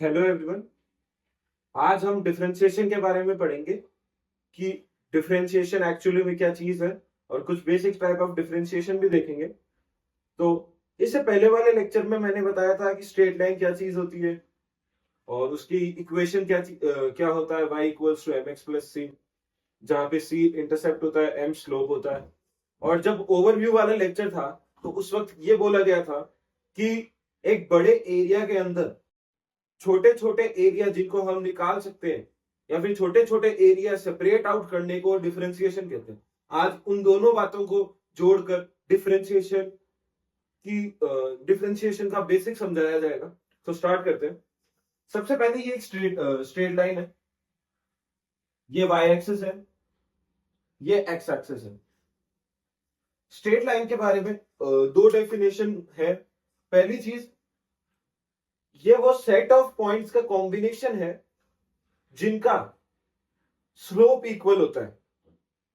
Hello everyone. आज हम differentiation के बारे में पढ़ेंगे कि डिफरेंशिएशन एक्चुअली में क्या चीज है और कुछ बेसिक टाइप ऑफ डिफरेंशिएशन भी देखेंगे। तो इससे पहले वाले लेक्चर में मैंने बताया था कि स्ट्रेट लाइन क्या चीज होती है और उसकी इक्वेशन क्या होता है, y equals to m x plus c, जहाँ पे c इंटरसेप्ट होता है, m स्लोप होता है। और जब ओवरव्यू वाला लेक्चर था तो उस वक्त ये बोला गया था कि एक बड़े एरिया के अंदर छोटे छोटे एरिया जिनको हम निकाल सकते हैं या फिर छोटे छोटे एरिया सेपरेट आउट करने को डिफरेंशिएशन कहते हैं। आज उन दोनों बातों को जोड़कर डिफरेंशिएशन का बेसिक समझाया जाएगा। तो स्टार्ट करते हैं। सबसे पहले ये एक स्ट्रेट लाइन है, ये वाई एक्सिस है, ये एक्स एक्सिस है। स्ट्रेट लाइन के बारे में दो डेफिनेशन है। पहली चीज, ये वो सेट ऑफ पॉइंट्स का कॉम्बिनेशन है जिनका स्लोप इक्वल होता है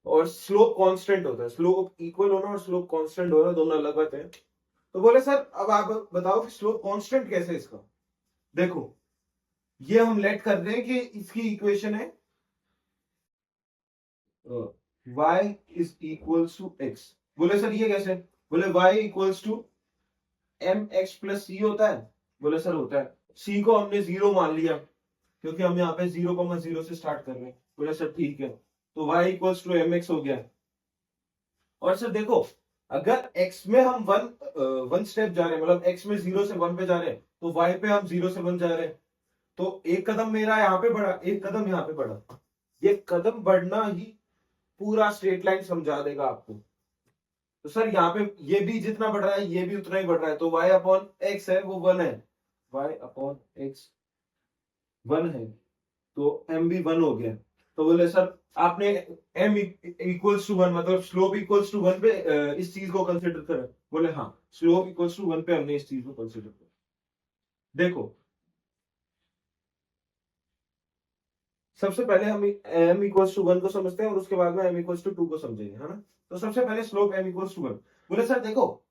और स्लोप कांस्टेंट होता है। स्लोप इक्वल होना और स्लोप कांस्टेंट होना दोनों अलग बात है। तो बोले सर अब आप बताओ कि स्लोप कांस्टेंट कैसे है इसका। देखो, ये हम लेट कर रहे हैं कि इसकी इक्वेशन है y is equals to x। बोले सर ये कैसे? बोले y equals to m x plus c होता है। बोले सर होता है। c को हमने जीरो मान लिया क्योंकि हम यहाँ पे 0,0 से स्टार्ट कर रहे हैं। बोले सर ठीक है, तो y equals to m x हो गया। और सर देखो, अगर x में हम वन स्टेप जा रहे हैं, मतलब x में 0 से 1 पे जा रहे हैं, तो y पे हम 0 से 1 जा रहे हैं। तो एक कदम मेरा यहाँ पे बढ़ा, एक कदम यहाँ पे बढ़ा। ये कदम बढ़ना ही पूरा स्ट्रेट लाइन समझा देगा आपको। तो सर यहाँ पे ये भी जितना बढ़ रहा है ये भी उतना ही बढ़ रहा है, तो y अपॉन एक्स है वो 1 है। y अपॉन एक्स 1 है, तो m भी 1 हो गया। तो बोले सर आपने m इक्वल्स टू 1 मतलब स्लोप इक्वल्स टू 1 पे इस चीज को कंसिडर करा। बोले हाँ, स्लोप इक्वल्स टू 1 पे हमने इस चीज को कंसिडर करा। देखो, सबसे पहले हम m इक्वल्स टू 1 को समझते हैं और उसके बाद में m इक्वल्स टू 2 को समझेंगे, है ना। तो सबसे पहले स्लोप m इक्वल्स टू 1। बोले सर देखो,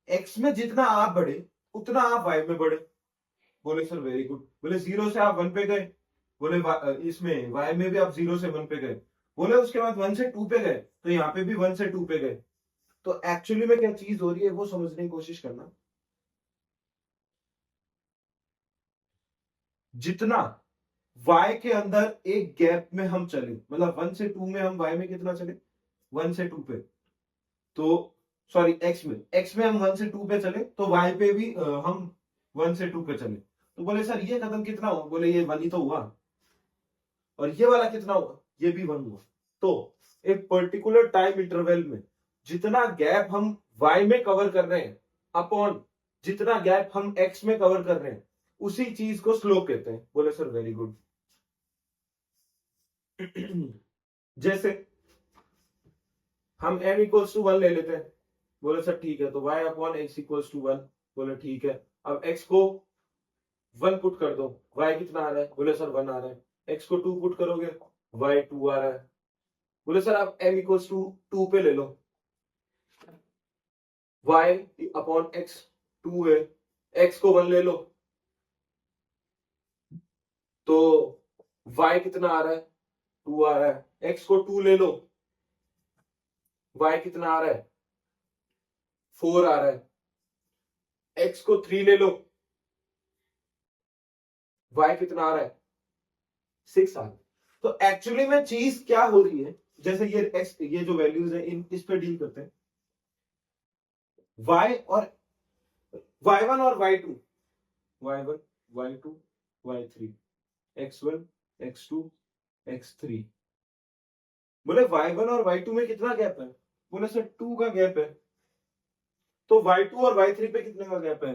x में जितना आप बढ़े उतना आप y में बढ़े। बोले सर वेरी गुड। बोले 0 से आप 1 पे गए। बोले इसमें y में भी आप 0 से 1 पे गए। बोले उसके बाद 1 से 2 पे गए, तो यहाँ पे भी 1 से 2 पे गए। तो एक्चुअली में क्या चीज हो रही है वो समझने की कोशिश करना। जितना y के अंदर एक गैप में हम चले, मतलब 1 से 2 में हम y में कितना चले, 1 से 2 पे। तो सॉरी, x में हम 1 से 2 पे चले, तो y पे भी हम 1 से 2 पे चले। तो बोले सर ये कदम कितना हुआ? बोले ये 1 ही तो हुआ। और ये वाला कितना हुआ? ये भी 1 हुआ। तो एक पर्टिकुलर टाइम इंटरवल में जितना गैप हम y में कवर कर रहे हैं अपॉन जितना गैप हम x में कवर कर रहे हैं, उसी चीज को स्लोप कहते हैं। बोले सर वेरी गुड। जैसे हम m इक्वल्स टू 1 ले लेते हैं। बोले सर ठीक है, तो y upon x equals to 1। बोले ठीक है, अब x को 1 पुट कर दो, y कितना आ रहा है? बोले सर 1 आ रहा है। x को 2 पुट करोगे, y 2 आ रहा है। बोले सर आप m इक्वल्स टू 2 पे ले लो, y अपॉन एक्स 2 है, x को 1 ले लो, तो y कितना आ रहा है? 2 आ रहा है। x को 2 ले लो, y कितना आ रहा है? 4 आ रहा है। x को 3 ले लो, y कितना आ रहा है? 6 आ रहा है। तो एक्चुअली में चीज क्या हो रही है, जैसे ये x, ये जो वैल्यूज है इस पे डील करते हैं। y और y1 और y2, y1 y2 y3, x1 x2 x3। बोले y1 और y2 में कितना गैप है? बोले सर 2 का गैप है। तो y2 और y3 पे कितने का गैप है?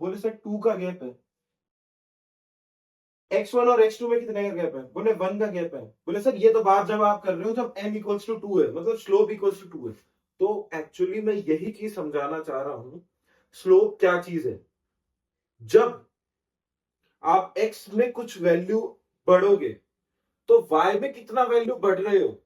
बोले सर 2 का गैप है। x1 और x2 में कितने का गैप है? बोले 1 का गैप है। बोले सर ये तो बात जब आप कर रहे हो जब m इक्वल्स टू 2 है, मतलब स्लोप इक्वल्स टू 2 है। तो एक्चुअली मैं यही चीज समझाना चाह रहा हूं, स्लोप क्या चीज है। जब आप x में कुछ वैल्यू बढ़ोगे तो y में कितना वैल्यू बढ़ रहे हो,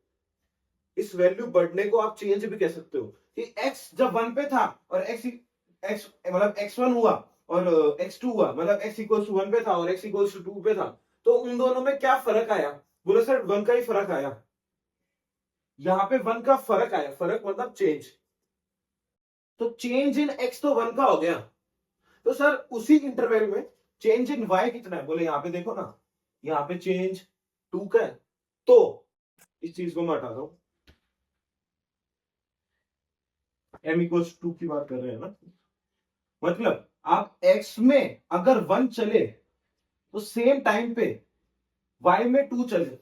इस वैल्यू बढ़ने को आप चेंज भी कह सकते हो कि x जब 1 पे था और x मतलब x1 हुआ और x2 हुआ, मतलब x इक्वल टू 1 पे था और x इक्वल टू 2 पे था, तो उन दोनों में क्या फर्क आया? बोले सर 1 का ही फर्क आया। यहाँ पे 1 का फर्क आया, फर्क मतलब चेंज। तो चेंज इन x तो 1 का हो गया। तो सर उसी इंटरवल में चेंज इन y कितना है? बोले यहाँ पे देखो ना, यहाँ पे चेंज 2 का है। तो इस चीज को मैं हटा रहा हूं, m इक्वल्स 2 की बात कर रहे हैं ना, मतलब आप x में अगर 1 चले तो सेम टाइम पे y में 2 चले।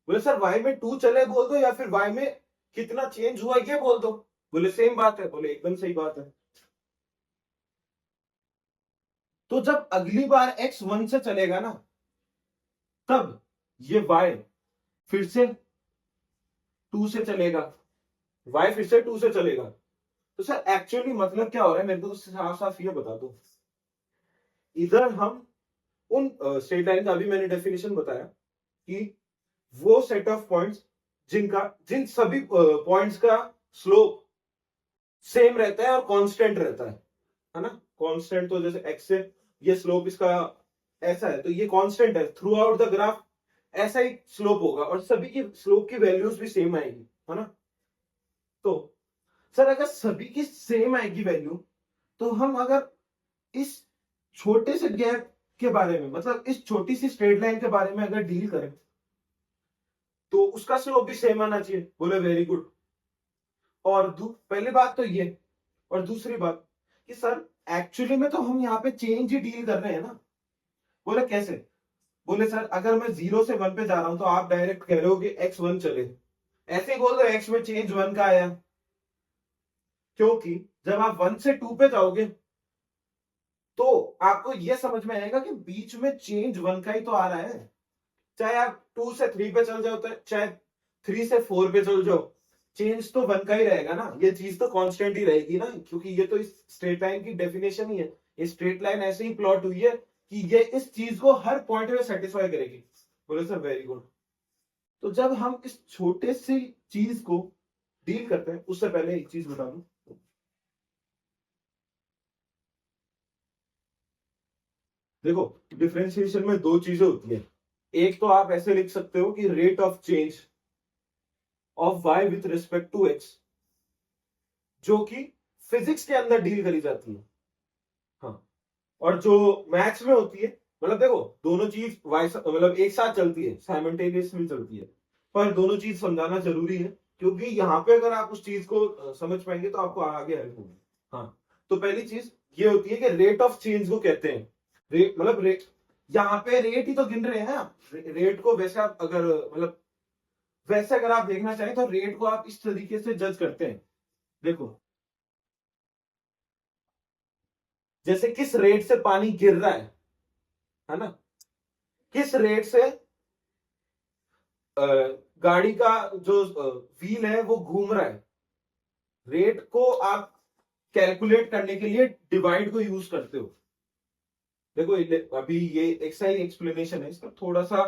बोले सर y में 2 चले बोल दो या फिर y में कितना चेंज हुआ ये बोल दो। बोले सेम बात है। बोले एकदम सही बात है। तो जब अगली बार x 1 से चलेगा ना, तब ये y फिर से 2 से चलेगा, y फिर से 2 से चलेगा। तो सर एक्चुअली मतलब क्या हो रहा है, मेरे को तो साफ साफ ये बता दो। इधर हम उन स्ट्रेट लाइन का, अभी मैंने डेफिनेशन बताया कि वो सेट ऑफ पॉइंट्स जिन सभी पॉइंट्स का स्लोप सेम रहता है और कांस्टेंट रहता है ना। कांस्टेंट तो जैसे x से ये स्लोप इसका ऐसा है, तो ये कांस्टेंट है थ्रू आउट द ग्राफ, ऐसा ही स्लोप होगा और सभी की स्लोप की वैल्यूज भी सेम आएगी, है ना। तो सर अगर सभी की सेम आएगी वैल्यू, तो हम अगर इस छोटे से गैप के बारे में, मतलब इस छोटी सी स्ट्रेट लाइन के बारे में अगर डील करें, तो उसका स्लोप भी सेम आना चाहिए। बोले वेरी गुड। और पहली बात तो ये, और दूसरी बात कि सर एक्चुअली में तो हम यहाँ पे चेंज ही डील कर रहे हैं ना। बोले कैसे? बोले सर अगर मैं 0 से 1 पे जा रहा हूं तो आप डायरेक्ट कह रहे हो कि x 1 चले, ऐसे ही बोल दो x में चेंज 1 का आया, क्योंकि जब आप 1 से 2 पे जाओगे तो आपको यह समझ में आएगा कि बीच में चेंज 1 का ही तो आ रहा है। चाहे आप 2 से 3 पे चल जाओ, चाहे 3 से 4 पे चल जाओ, चेंज तो 1 का ही रहेगा ना। ये चीज तो कांस्टेंट ही रहेगी ना, क्योंकि ये तो इस स्ट्रेट लाइन की डेफिनेशन ही है। ये स्ट्रेट लाइन ऐसे ही प्लॉट हुई है कि ये इस चीज को हर पॉइंट में सेटिस्फाई करेगी। बोले सर वेरी गुड। तो जब हम इस छोटे सी चीज को डील करते हैं, उससे पहले एक चीज बता दूं। देखो डिफरेंशिएशन में दो चीजें होती है। एक तो आप ऐसे लिख सकते हो कि rate of change of y with respect to x, जो कि फिजिक्स के अंदर डील करी जाती है। हाँ, और जो मैथ्स में होती है, मतलब देखो दोनों चीज मतलब एक साथ चलती है, साइमल्टेनियसली चलती है, पर दोनों चीज समझाना जरूरी है, क्योंकि यहाँ पे अगर आप उस चीज को समझ पाएंगे तो आपको आगे हेल्प होगी। हाँ, तो पहली चीज ये होती है कि रेट ऑफ चेंज को कहते हैं। रेट मतलब रेट, यहाँ पे रेट ही तो गिन रहे हैं ना। रेट को वैसे आप अगर मतलब वैसे अगर आप देखना चाहें तो रेट को आप इस तरीके से जज करते हैं। देखो जैसे किस रेट से पानी गिर रहा है ना, किस रेट से गाड़ी का जो व्हील है वो घूम रहा है। रेट को आप कैलकुलेट करने के लिए डिवाइड को यूज करते हो। देखो अभी ये एक्सरसाइज एक्सप्लेनेशन है, इसका थोड़ा सा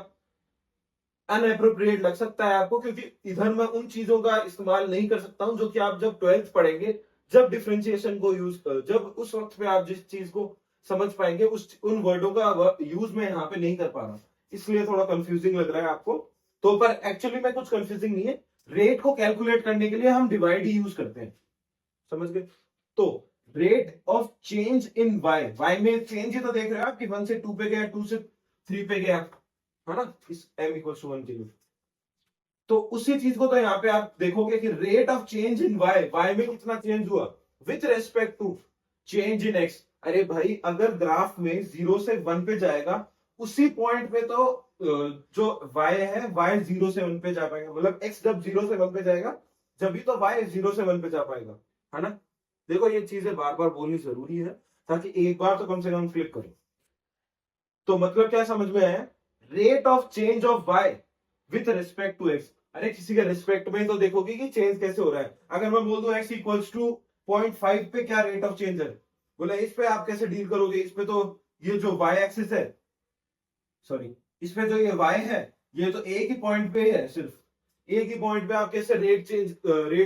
अनएप्रोप्रिएट लग सकता है आपको, क्योंकि इधर मैं उन चीजों का इस्तेमाल नहीं कर सकता हूं जो कि आप जब 12th पढ़ेंगे, जब डिफरेंशिएशन को यूज, जब उस वक्त पे आप जिस चीज को समझ पाएंगे, उन वर्डों का यूज मैं यहाँ पे नहीं कर पा रहा, इसलिए थोड़ा कंफ्यूजिंग लग रहा है आपको। तो पर एक्चुअली में कुछ कंफ्यूजिंग नहीं है। रेट को कैलकुलेट करने के लिए हम डिवाइड ही यूज करते हैं, समझ गए। तो rate of change in y में चेंज ही तो देख रहे हो आप कि 1 से 2 पे गया, 2 से 3 पे गया, है ना, इस m इक्वल टू 1 के लिए। तो उसी चीज को तो यहाँ पे आप देखोगे कि rate of change in y में कितना चेंज हुआ with respect to change in x। अरे भाई अगर ग्राफ में 0 से 1 पे जाएगा, उसी पॉइंट पे तो जो y है y 0 से 1 पे जा पाएगा, मतलब x जब 0 से 1 पे जाएगा जब भी तो y 0 से 1 पे जा पाएगा, है ना। देखो ये चीजें बार बार बोलनी जरूरी है, ताकि एक बार तो कम से कम क्लिक करो। तो मतलब क्या समझ में आया? Rate of change of y with respect to x। अरे किसी के रिस्पेक्ट में तो देखोगे कि चेंज कैसे हो रहा है। अगर मैं बोल दूं x इक्वल्स टू 0.5 पे क्या रेट ऑफ चेंज है, बोले इस पे आप कैसे डील करोगे? इस पे तो ये जो y एक्सिस है, सॉरी, इस पे जो ये y है, ये तो एक ही पॉइंट पे है, सिर्फ एक ही पॉइंट पे आप कैसे रेट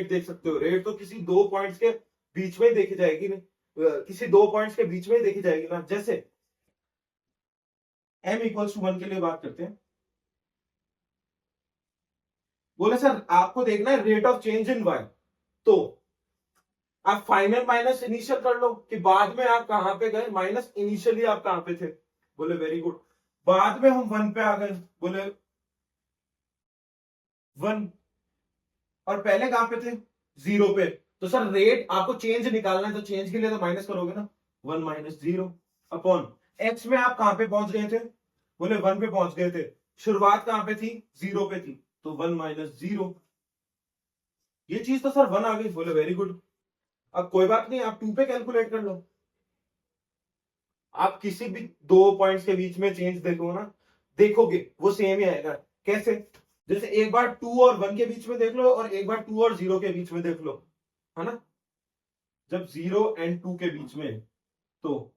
देख सकते हो? रेट तो किसी दो पॉइंट्स के बीच में देखी जाएगी नहीं। किसी दो पॉइंट्स के बीच में ही देखी जाएगी ना। जैसे m इक्वल्स टू 1 के लिए बात करते हैं। बोले सर आपको देखना है rate of change in y, तो आप फाइनल माइनस इनिशियल कर लो कि बाद में आप कहां पे गए, माइनस इनिशियली आप कहां पे थे। बोले वेरी गुड। बाद में हम 1 पे आ गए, बोले 1, और पहले कहां पे थे 0 पे। तो सर रेट आपको चेंज निकालना है, तो चेंज के लिए तो माइनस करोगे ना, 1 माइनस 0 अपॉन एक्स में आप कहां पे पहुंच गए थे, बोले 1 पे पहुंच गए थे। शुरुआत कहां पे थी 0 पे थी, तो 1 माइनस 0। ये चीज तो सर 1 आ गई, बोले वेरी गुड। अब कोई बात नहीं, आप 2 पे कैलकुलेट कर लो। आप किसी भी दो पॉइंट्स के बीच में चेंज देखो ना, देखोगे वो सेम ही आएगा। कैसे, जैसे एक बार 2 और 1 के बीच में देख लो और एक बार 2 और 0 के बीच में देख लो, है ना। जब 0 एंड 2 के बीच में, तो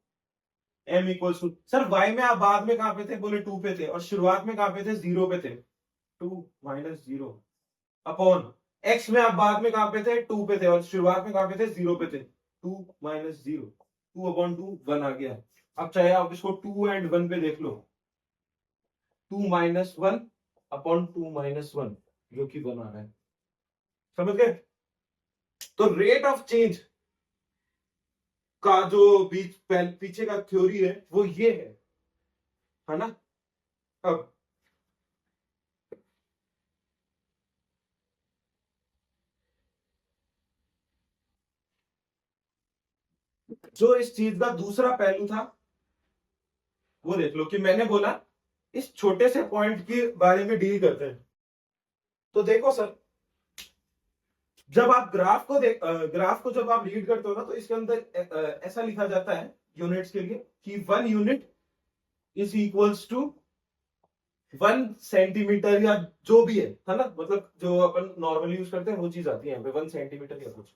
m equals to, sir y में आप बाद में कहां पे थे, बोले 2 पे थे, और शुरुआत में कहां पे थे 0 पे थे, 2 माइनस 0 अपॉन x में आप बाद में कहां पे थे 2 पे थे, और शुरुआत में कहां पे थे 0 पे थे, 2 माइनस 0, 2 अपॉन 2 1 आ गया। अब चाहे आप इसको 2 एंड 1 पे देख लो, 2 माइनस 1 अपॉन 2 माइनस 1, जो कि 1 आ रहा है। समझ गए। तो रेट ऑफ चेंज का जो बीच पीछे का थ्योरी है वो ये है ना। अब जो इस चीज का दूसरा पहलू था वो देख लो, कि मैंने बोला इस छोटे से पॉइंट के बारे में डील करते हैं। तो देखो सर, जब आप ग्राफ को जब आप रीड करते हो ना, तो इसके अंदर ऐसा लिखा जाता है यूनिट्स के लिए कि 1 unit is equals to 1 centimetre, या जो भी है ना, मतलब जो अपन नॉर्मली यूज करते हैं वो चीज आती है यहाँ पे 1 सेंटीमीटर या कुछ।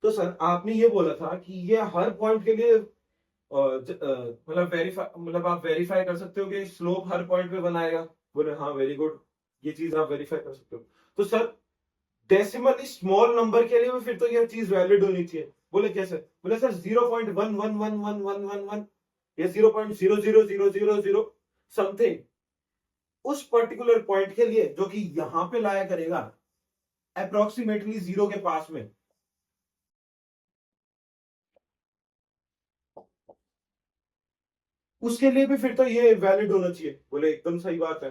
तो सर आपने ये बोला था कि ये हर पॉइंट के लिए मतलब वेरीफाई, मतलब आप वेरीफाई कर सकते हो कि स्लोप हर पॉइंट पे बनाएगा। बोले हाँ वेरी गुड, ये चीज आप वेरीफाई कर सकते हो। तो सर डेसिमली स्मॉल नंबर के लिए भी फिर तो ये चीज वैलिड होनी चाहिए। बोले कैसे, बोले सर 0.111111 या 0.00000 समथिंग उस पर्टिकुलर पॉइंट के लिए जो कि यहां पे लाया करेगा अप्रोक्सीमेटली 0 के पास में, उसके लिए भी फिर तो ये वैलिड होना चाहिए। बोले एकदम सही बात है।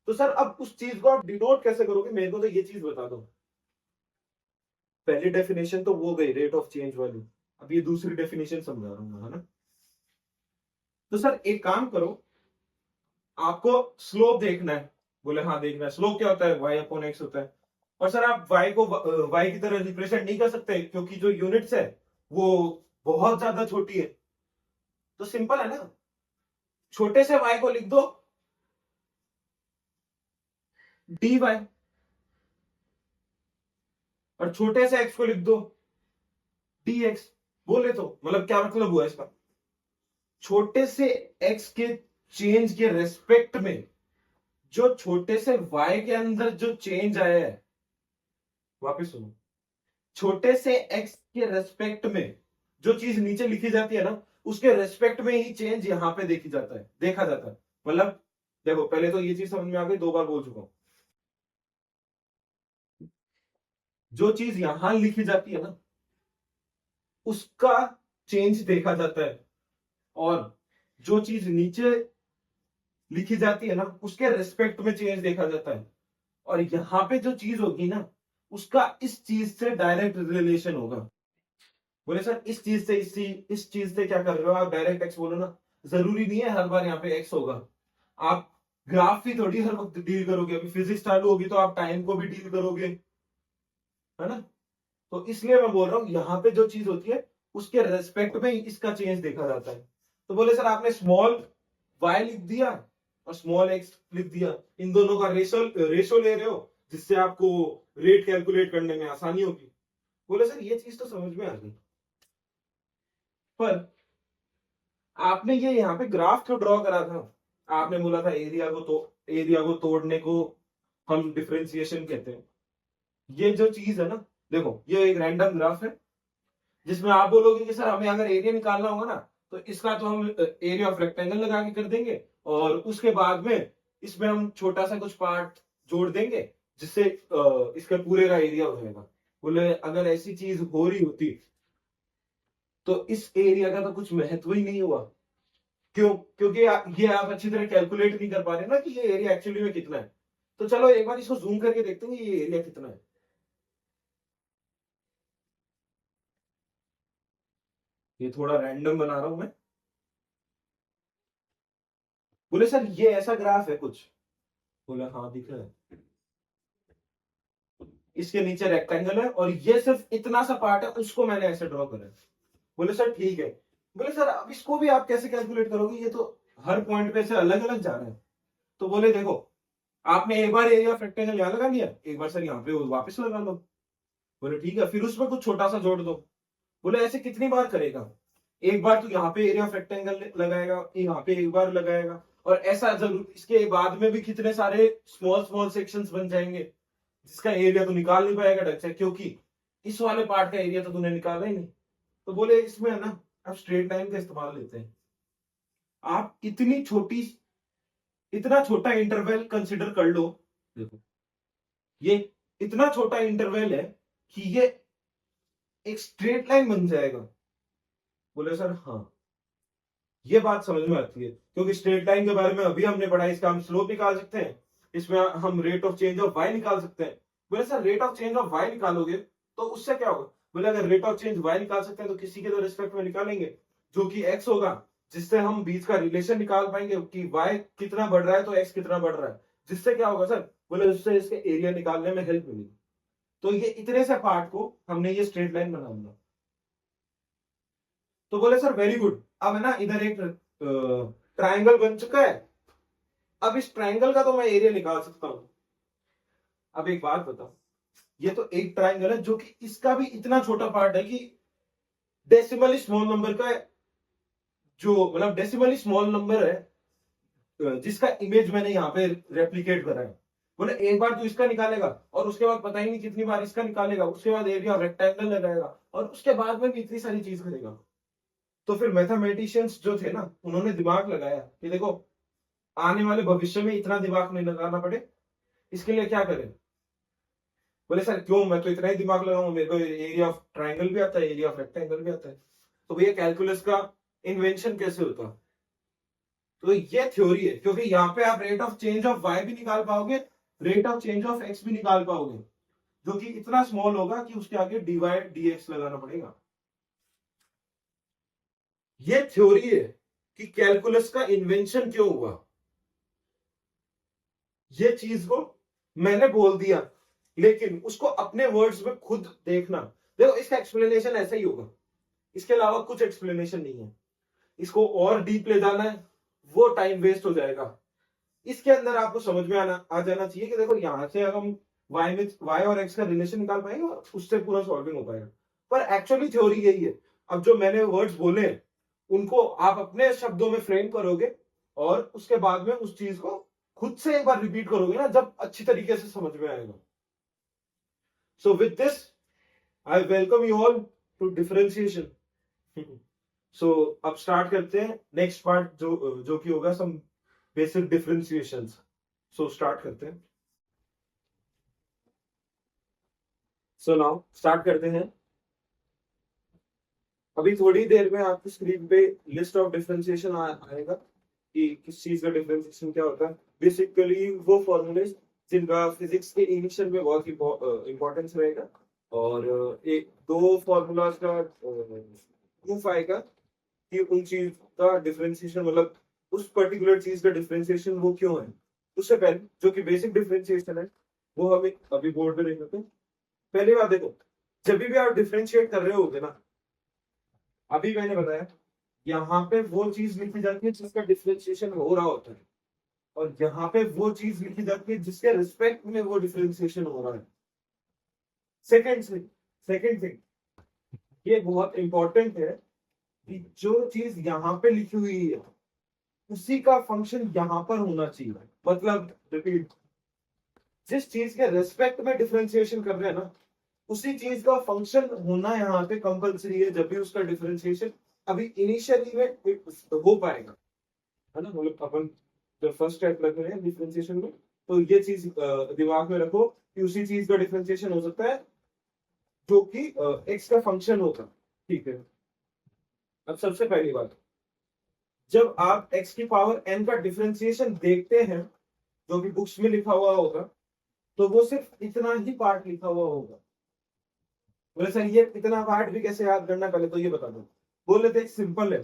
तो सर अब उस चीज को आप डिनोट कैसे करोगे, मेरे को तो ये चीज बता दो। पहली डेफिनेशन तो वो गई रेट ऑफ चेंज वाली, अब ये दूसरी डेफिनेशन समझा रहा हूं, है ना। तो सर एक काम करो, आपको स्लोप देखना है। बोले हाँ देखना है। स्लोप क्या होता है, y अपॉन एक्स होता है। और सर आप y को y की तरह रिप्रेजेंट नहीं कर सकते, क्योंकि जो यूनिट्स है वो बहुत ज्यादा छोटी है। तो सिंपल है ना, छोटे से y को लिख दो dy, और छोटे से x को लिख दो dx। बोले तो मतलब क्या मतलब हुआ इसका, छोटे से x के चेंज के रेस्पेक्ट में जो छोटे से y के अंदर जो चेंज आया है, वापस सुनो, छोटे से x के रेस्पेक्ट में जो चीज नीचे लिखी जाती है ना, उसके रेस्पेक्ट में ही चेंज यहां पे देखा जाता है। मतलब देखो, पहले तो ये चीज समझ में आ गई, 2 बार बोल चुका हूं। जो चीज यहां लिखी जाती है ना उसका चेंज देखा जाता है, और जो चीज नीचे लिखी जाती है ना उसके रेस्पेक्ट में चेंज देखा जाता है। और यहां पे जो चीज होगी ना उसका इस चीज से डायरेक्ट रिलेशन होगा। बोले सर इस चीज से इस चीज से क्या कर रहे हो आप, डायरेक्ट एक्स बोलो ना। जरूरी नहीं है हर बार यहाँ पे एक्स होगा। आप ग्राफ भी थोड़ी हर वक्त डील करोगे, अभी फिजिक्स चालू होगी तो आप टाइम को भी डील करोगे, है ना। तो इसलिए मैं बोल रहा हूँ यहाँ पे जो चीज होती है उसके रेस्पेक्ट में इसका चेंज देखा जाता है। तो बोले सर आपने स्मॉल y लिख दिया और स्मॉल x लिख दिया, इन दोनों का रेशो ले रहे हो जिससे आपको रेट कैलकुलेट करने में आसानी होगी। बोले सर ये चीज तो समझ में आ गई, पर आपने ये यहाँ पे ग्राफ क्यों ड्रॉ करा था। आपने बोला था एरिया को तोड़ने को हम डिफरेंशिएशन कहते हैं। ये जो चीज है ना, देखो ये एक रैंडम ग्राफ है, जिसमें आप बोलोगे कि सर हमें अगर एरिया निकालना होगा ना तो इसका तो हम एरिया ऑफ रेक्टेंगल लगा के कर देंगे, और उसके बाद में इसमें हम छोटा सा कुछ पार्ट जोड़ देंगे जिससे इसके पूरे का एरिया हो जाएगा। बोले अगर ऐसी चीज हो रही होती तो इस एरिया का तो कुछ महत्व ही नहीं हुआ। क्यों? क्योंकि ये आप अच्छी तरह कैलकुलेट नहीं कर पा रहे ना कि ये एरिया एक्चुअली में कितना है। तो चलो एक बार इसको जूम करके देखते हैं ये एरिया कितना है। ये थोड़ा रैंडम बना रहा हूं मैं। बोले सर ये ऐसा ग्राफ है कुछ। बोला हाँ दिख रहा है। इसके नीचे रेक्टेंगल है और ये सिर्फ इतना सा पार्ट है, उसको मैंने ऐसे ड्रॉ करा है। बोले सर ठीक है। बोले सर अब इसको भी आप कैसे कैलकुलेट करोगे, ये तो हर पॉइंट पे से अलग अलग जा रहे हैं। तो बोले देखो आपने एक बार एरिया ऑफ रेक्टेंगल यहाँ लगा लिया, एक बार सर यहाँ पे वापस लगा लो। बोले ठीक है, फिर उसमें कुछ छोटा सा जोड़ दो। बोले ऐसे कितनी बार करेगा? एक बार तो यहाँ पे एरिया ऑफ रेक्टेंगल लगाएगा, यहाँ पे एक बार लगाएगा, और ऐसा जरूर इसके बाद में भी कितने सारे स्मॉल स्मॉल सेक्शंस बन जाएंगे जिसका एरिया तो निकाल नहीं पाएगा ढंग से, क्योंकि इस वाले पार्ट का एरिया तो तूने निकाला ही नहीं। तो बोले इसमें है ना आप स्ट्रेट लाइन का इस्तेमाल लेते हैं। आप इतना छोटा इंटरवल कंसिडर कर लो। देखो ये इतना छोटा इंटरवल है कि ये एक स्ट्रेट लाइन बन जाएगा। बोले सर हाँ, ये बात समझ में आती है क्योंकि स्ट्रेट लाइन के बारे में अभी हमने पढ़ा, इसका हम स्लोप निकाल सकते हैं, इसमें हम rate of change of y निकाल सकते हैं। बोले sir rate of change of y निकालोगे तो उससे क्या होगा? बोले अगर रेट ऑफ चेंज वाई निकाल सकते हैं तो किसी के तो रिस्पेक्ट में निकालेंगे जो कि एक्स होगा, जिससे हम बीच का रिलेशन निकाल पाएंगे कि वाई कितना बढ़ रहा है तो एक्स कितना बढ़ रहा है, जिससे क्या होगा सर? बोले उससे इसके एरिया निकालने में हेल्प मिलेगी। तो ये इतने से पार्ट को हमने ये स्ट्रेट लाइन बना दिया। तो बोले सर वेरी गुड, अब है ना इधर एक ट्राइंगल बन चुका है, अब इस ट्राइंगल का तो मैं एरिया निकाल सकता हूं। अब एक बात बताओ, ये तो एक ट्राइंगल है जो कि इसका भी इतना छोटा पार्ट है कि डेसिमली स्मॉल नंबर का जो मतलब डेसिमली स्मॉल नंबर है जिसका इमेज मैंने यहाँ पे रेप्लिकेट करा है। बोले एक बार तो इसका निकालेगा और उसके बाद पता ही नहीं कितनी बार इसका निकालेगा, उसके बाद एरिया रेक्टेंगल लगाएगा और उसके बाद में भी इतनी सारी चीज करेगा। तो फिर मैथमेटिशियंस जो थे ना उन्होंने दिमाग लगाया कि देखो आने वाले भविष्य में इतना दिमाग नहीं लगाना पड़े, इसके लिए क्या करें? बोले सर क्यों, मैं तो इतना ही दिमाग लगाऊंगा, मेरे को एरिया ऑफ ट्राइंगल भी आता है, एरिया ऑफ रेक्टेंगल भी आता है। तो भैया कैलकुलस का इन्वेंशन कैसे होता? तो ये थ्योरी है, क्योंकि यहाँ पे आप rate of change of y भी निकाल पाओगे, rate of change of x भी निकाल पाओगे, जो कि इतना स्मॉल होगा कि उसके आगे डीवाई डीएक्स लगाना पड़ेगा। ये थ्योरी है कि कैलकुलस का इन्वेंशन क्यों हुआ। ये चीज को मैंने बोल दिया, लेकिन उसको अपने वर्ड्स में खुद देखना। देखो इसका एक्सप्लेनेशन ऐसा ही होगा, इसके अलावा कुछ एक्सप्लेनेशन नहीं है। इसको और डीप ले जाना है वो टाइम वेस्ट हो जाएगा। इसके अंदर आपको समझ में आ जाना चाहिए कि देखो यहां से अगर हम वाई और एक्स का रिलेशन निकाल पाएंगे और उससे पूरा सॉल्विंग हो पाएगा। पर एक्चुअली थ्योरी यही है। अब जो मैंने वर्ड्स बोले उनको आप अपने शब्दों में फ्रेम करोगे और उसके बाद में उस चीज को खुद से एक बार रिपीट करोगे ना, जब अच्छी तरीके से समझ में आएगा। So with this I welcome you all to differentiation. So अब स्टार्ट करते हैं नेक्स्ट पार्ट जो कि होगा some basic differentiations. So start करते हैं। सो नाउ स्टार्ट करते हैं। अभी थोड़ी देर में आपकी स्क्रीन पे लिस्ट ऑफ डिफरेंशिएशन आएगा कि किस चीज का डिफरेंशिएशन क्या होता है। बेसिकली वो फॉर्मूले जिनका फिजिक्स के इनिशियल में बहुत इंपॉर्टेंस रहेगा, और एक दो फॉर्मूलाज का प्रूफ आएगा कि उन चीज का डिफरेंशिएशन मतलब उस पर्टिकुलर चीज का डिफरेंशिएशन वो क्यों है। उससे पहले जो कि बेसिक डिफरेंशिएशन है वो हमें अभी बोर्ड पे देख लेते हैं। पहली बात देखो, जब भी आप डिफरेंशिएट कर रहे होगे ना, अभी मैंने बताया यहाँ पे वो चीज लिखी जाती है जिसका डिफरेंशिएशन हो रहा होता है, और यहाँ पे वो चीज लिखी जाती है जिसके रिस्पेक्ट में वो डिफरेंशिएशन हो रहा है। सेकेंड थिंग ये बहुत इंपॉर्टेंट है कि जो चीज यहाँ पे लिखी हुई है उसी का फंक्शन यहाँ पर होना चाहिए। मतलब रिपीट, जिस चीज के रिस्पेक्ट में डिफरेंशिएशन कर रहे हैं ना उसी चीज का फंक्शन होना यहाँ पे कंपलसरी है जब भी उसका डिफरेंशिएशन अभी इनिशियली में हो पाएगा, है ना। मतलब अपन जब फर्स्ट स्टेप रख रहे हैं डिफरेंशिएशन में, तो ये चीज दिमाग में रखो कि उसी चीज का डिफरेंशिएशन हो सकता है जो कि एक्स का फंक्शन होगा। ठीक है, अब सबसे पहली बात, जब आप x की पावर n का डिफरेंशिएशन देखते हैं जो कि बुक्स में लिखा हुआ होगा, तो वो सिर्फ इतना ही पार्ट लिखा हुआ होगा। बोले सर ये इतना पार्ट भी कैसे याद करना, पहले तो ये बता दो। बोले थे सिंपल है,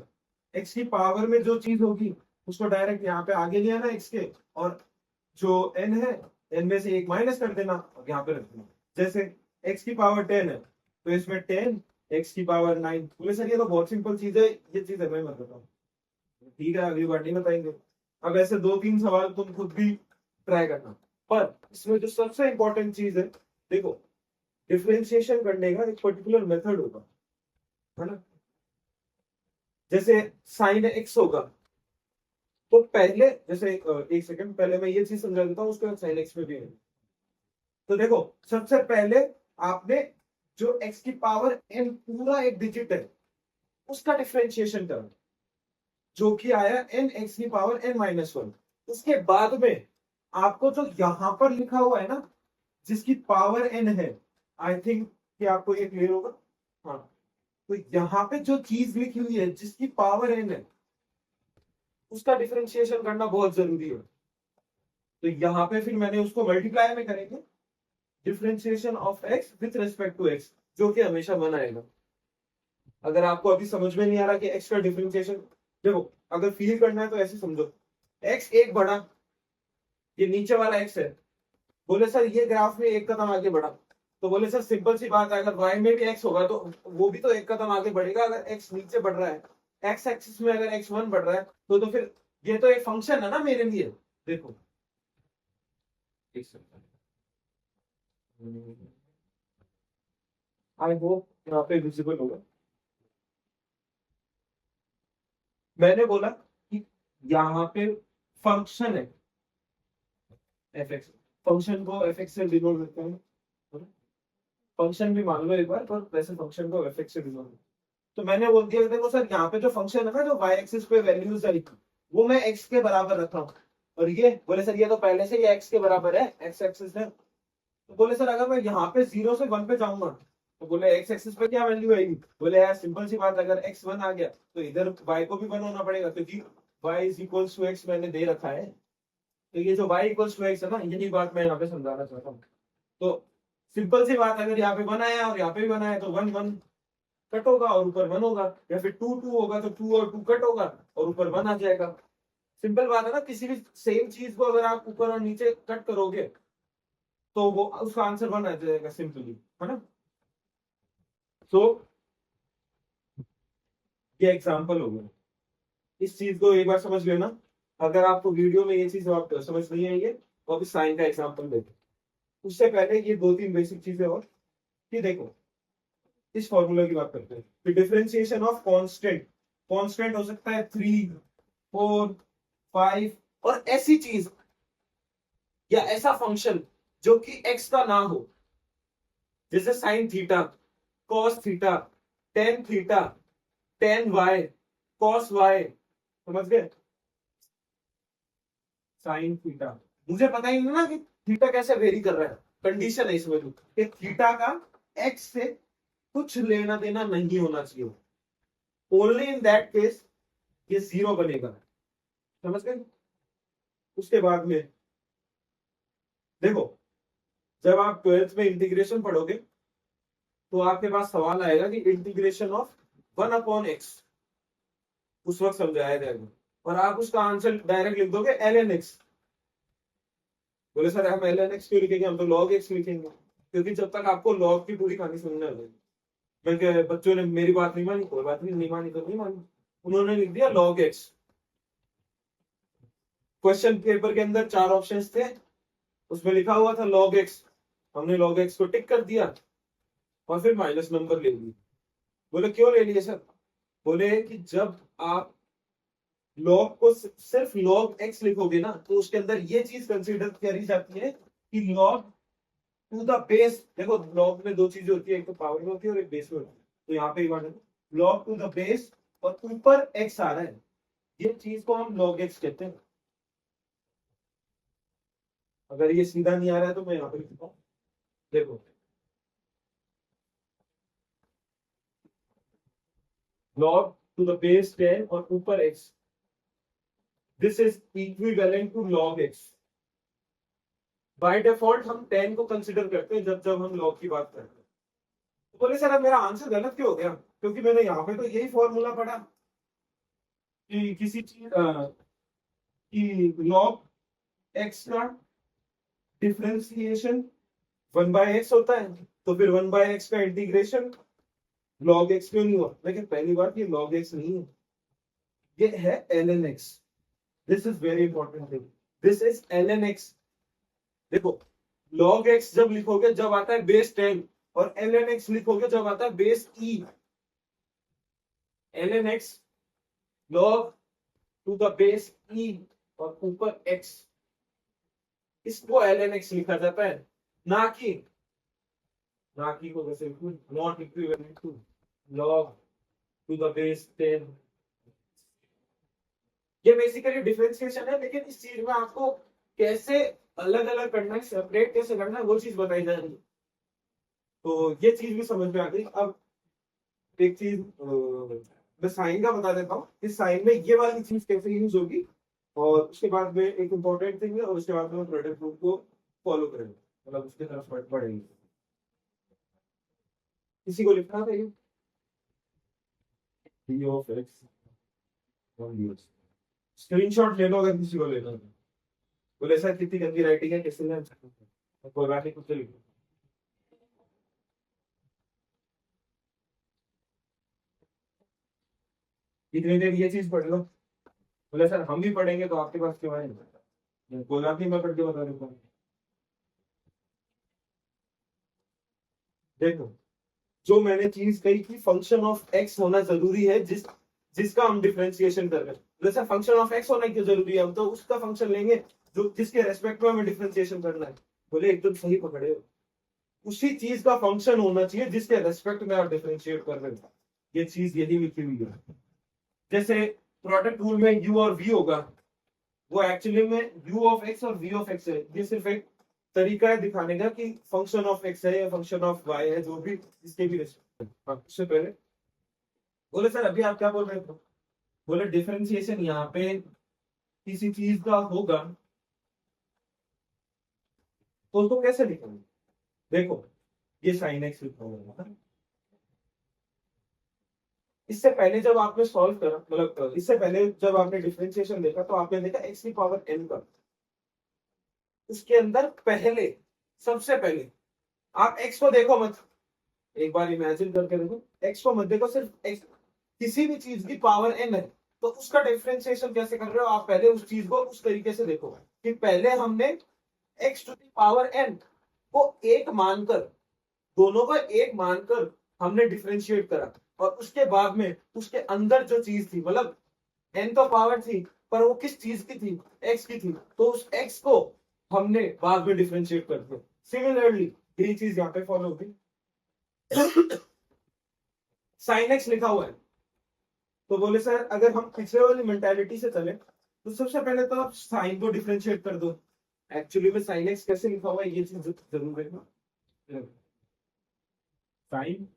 x की पावर में जो चीज होगी उसको डायरेक्ट यहाँ पे आगे ले आना x के, और जो n है n में से एक माइनस कर देना और यहाँ पे रख देना। जैसे x की पावर 10 है तो इसमें 10, x की पावर 9। बोले सर ये तो बहुत सिंपल चीज है, ये चीज है मैं बता बताऊँ। ठीक है, अगली बार नहीं बताएंगे। अब ऐसे 2-3 सवाल तुम खुद भी ट्राई करना, पर इसमें जो सबसे इंपॉर्टेंट चीज है, देखो डिफरेंशिएशन करने का एक पर्टिकुलर मेथड होगा, है ना। जैसे साइन एक्स होगा तो पहले, जैसे एक सेकंड पहले मैं ये चीज समझा देता हूँ, उसके बाद साइन एक्स में भी है। तो देखो सबसे पहले आपने जो एक्स की पावर एन पूरा एक डिजिट है उसका डिफरेंशिएशन करना, जो कि आया एन एक्स की पावर एन माइनस 1। उसके बाद में आपको जो यहां पर लिखा हुआ है ना, जिसकी पावर एन है, आई थिंक कि आपको ये क्लियर होगा। हाँ, तो यहाँ पे जो चीज लिखी हुई है जिसकी पावर एन है उसका डिफरेंशिएशन करना बहुत जरूरी है। तो यहाँ पे फिर मैंने उसको मल्टीप्लाई में करेंगे, differentiation of x with respect to x, जो कि हमेशा 1 आएगा। अगर आपको अभी समझ में नहीं आ रहा कि एक्स का डिफरेंशिएशन, देखो अगर फील करना है तो ऐसे समझो, एक्स एक बढ़ा, ये नीचे वाला एक्स है। बोले सर ये ग्राफ में एक कदम आगे बढ़ा, तो बोले सर सिंपल सी बात है, अगर वाई में भी एक्स होगा तो वो भी तो एक कदम आगे बढ़ेगा। अगर एक्स नीचे बढ़ रहा है, एक्स एक्सिस में अगर x1 बढ़ रहा है, तो फिर ये तो एक फंक्शन है ना मेरे लिए। देखो आई होप यहाँ पे विजिबल होगा। मैंने बोला कि यहाँ पे फंक्शन है एफ एक्स, फंक्शन को एफ एक्स से डिनोट करते हैं। फंक्शन भी मान लो एक बार, पर वैसे फंक्शन को एफ एक्स से डिनोट। तो मैंने बोल दिया देखो सर यहाँ पे जो फंक्शन है ना, जो वाई एक्सिस पे वैल्यूज है वो मैं एक्स के बराबर रख रहा हूँ, और ये बोले सर ये तो पहले से ही एक्स के बराबर है, एक्स एक्सिस है। तो बोले सर अगर मैं यहाँ पे 0 से 1 पे जाऊंगा तो बोले एक्स एक्सिस पे क्या वैल्यू आएगी। बोले यार सिंपल सी बात, अगर x 1 आ गया तो इधर y को भी 1 होना पड़ेगा, क्योंकि y is equals to x मैंने दे रखा है। तो ये जो y इक्वल्स टू x है ना, यही बात मैं यहाँ पे समझाना चाहता हूँ। तो सिंपल सी बात, अगर यहाँ पे 1 आया और यहाँ पे भी 1 आया तो 1 1 कट होगा और ऊपर 1 होगा, या फिर 2 2 होगा तो 2 और 2 कट होगा और ऊपर 1 आ जाएगा। सिंपल बात है ना, किसी भी सेम चीज को अगर आप ऊपर और नीचे कट करोगे तो वो उसका आंसर 1 आ जाएगा सिंपली, है ना। तो ये एग्जांपल हो गया, इस चीज को एक बार समझ लेना। अगर आपको वीडियो में ये चीज आप समझ नहीं आई है तो अभी साइन का एग्जांपल देते। उससे पहले ये 2-3 बेसिक चीजें और कि देखो, इस फॉर्मूला की बात करते हैं, डिफरेंशिएशन ऑफ कांस्टेंट। कांस्टेंट हो सकता है 3, 4, 5, और ऐसी चीज या ऐसा फंक्शन जो कि एक्स का ना हो, जैसे sine theta, cos theta, tan theta, tan y, cos y, समझ गए। साइन थीटा, मुझे पता ही नहीं ना कि थीटा कैसे वेरी कर रहा है, कंडीशन है इसमें कि थीटा का एक्स से कुछ लेना देना नहीं होना चाहिए, ओनली इन दैट केस ये 0 बनेगा, समझ गए। उसके बाद में देखो, जब आप 12th में इंटीग्रेशन पढ़ोगे तो आपके पास सवाल आएगा कि इंटीग्रेशन ऑफ 1 अपॉन एक्स, उस वक्त समझाया जाएगा और आप उसका आंसर डायरेक्ट लिख दोगे ln x। बोले सर हम ln x क्यों लिखेंगे, हम तो log x लिखेंगे, क्योंकि जब तक आपको log की पूरी कहानी समझ आ जाएगी। मैं क्या, बच्चों ने मेरी बात नहीं मानी, कोई बात नहीं, नहीं मानी तो नहीं मानी, उन्होंने लिख दिया log x। क्वेश्चन पेपर के अंदर 4 ऑप्शंस थे, उसमें लिखा हुआ था log x, हमने log x को टिक कर दिया और फिर माइनस नंबर ले ली। बोले क्यों ले लिए सर, बोले कि जब आप लॉग को सिर्फ log x लिखोगे ना तो उसके अंदर ये चीज कंसीडर करी जाती है कि log टू द बेस, देखो लॉग में दो चीजें होती है, एक तो पावर में होती है और एक बेस में होती है, तो यहाँ पे लॉग टू द बेस और ऊपर एक्स आ रहा है, ये चीज को हम लॉग एक्स कहते हैं। अगर ये सीधा नहीं आ रहा है तो मैं यहाँ पे लिखता हूँ, देखो log to the base 10 और ऊपर x, this is equivalent to log x। By default हम 10 को कंसीडर करते हैं जब जब हम log की बात करते हैं। तो बोले सर अब मेरा आंसर गलत क्यों हो गया, क्योंकि मैंने यहाँ पे तो यही फॉर्मूला पढ़ा कि किसी चीज कि log x का डिफरेंशिएशन 1/x होता है, तो फिर 1/x का इंटीग्रेशन log x क्यों नहीं हुआ। लेकिन पहली बात ये log x नहीं है, ये है ln x। This is very important thing, this is ln x। देखो log x जब लिखोगे जब आता है बेस 10 और ln x लिखोगे जब आता है base e। ln x log to the base e और ऊपर x, इसको ln x लिखा जाता है, ना कि को वैसे not equivalent to log to the base 10। ये बेसिकली डिफरेंशिएशन है, लेकिन इस चीज में आपको कैसे अलग अलग करना है, सेपरेट कैसे करना है, वो चीज बताई जा रही है, तो ये चीज भी समझ में आ गई। अब एक चीज मैं साइन का बता देता हूँ, इस साइन में ये वाली चीज कैसे यूज होगी, और उसके बाद में एक इंपॉर्टेंट थिंग है, और उसके बाद में प्रोडक्ट रूल को फॉलो करेंगे, मतलब उसकी तरफ बढ़ेंगे। किसी को लिखना था ये d of x, स्क्रीनशॉट ले लो अगर किसी को लेना है। बोले सर कितनी गंदी राइटिंग है, किसी ने कोई बात नहीं, कुछ लिखो। इतनी देर ये चीज पढ़ लो। बोले सर हम भी पढ़ेंगे तो आपके पास क्यों आए, कोई बात नहीं, मैं पढ़ के बता देता हूँ। देखो जो मैंने चीज कही कि फंक्शन ऑफ एक्स होना जरूरी है, जिसका हम डिफरेंशिएशन कर रहे हैं। जैसे फंक्शन ऑफ एक्स होना क्यों जरूरी है, हम तो उसका फंक्शन लेंगे जो जिसके रेस्पेक्ट में हमें डिफरेंशिएशन करना है। बोले एकदम सही पकड़े हो, उसी चीज का फंक्शन होना चाहिए जिसके रेस्पेक्ट में आप डिफरेंशिएट कर रहे हो, ये चीज यही लिखी हुई है। जैसे प्रोडक्ट रूल में u और v होगा, वो एक्चुअली में u ऑफ x और v ऑफ x है, ये सिर्फ एक तरीका है दिखाने का कि फंक्शन ऑफ x है या फंक्शन ऑफ y है, जो भी इसके भी रेस्पेक्ट। हाँ उससे पहले बोले सर अभी आप क्या बोल रहे थे, बोले डिफरेंशिएशन यहाँ पे किसी चीज का होगा तो उसको कैसे लिखेंगे। देखो ये साइन एक्स लिखा हुआ है, इससे पहले जब आपने सॉल्व करा, मतलब इससे पहले जब आपने डिफरेंशिएशन देखा तो आपने देखा x की पावर n का, उसके अंदर पहले सबसे पहले आप x को देखो मत, एक बार इमेजिन करके देखो, x को मत देखो, सिर्फ x, किसी भी चीज की पावर n है तो उसका डिफरेंशिएशन कैसे कर रहे हो आप, पहले उस चीज को उस तरीके से देखो कि पहले हमने x to the power n को एक मानकर, दोनों को एक मानकर हमने डिफरेंशिएट करा, और उसके बाद में उसके अंदर जो चीज थी, मतलब n तो पावर थी पर वो किस चीज की थी, x की थी, तो उस x को हमने बाद में डिफरेंशिएट कर दिया। सिमिलरली यही चीज यहाँ पे फॉलो होगी। साइन x लिखा हुआ है, तो बोले सर अगर हम पिछले वाली मेंटालिटी से चले तो सबसे पहले तो आप साइन को डिफरेंशिएट कर दो। एक्चुअली में साइन x कैसे लिखा हुआ है ये चीज जरूर देखना। साइन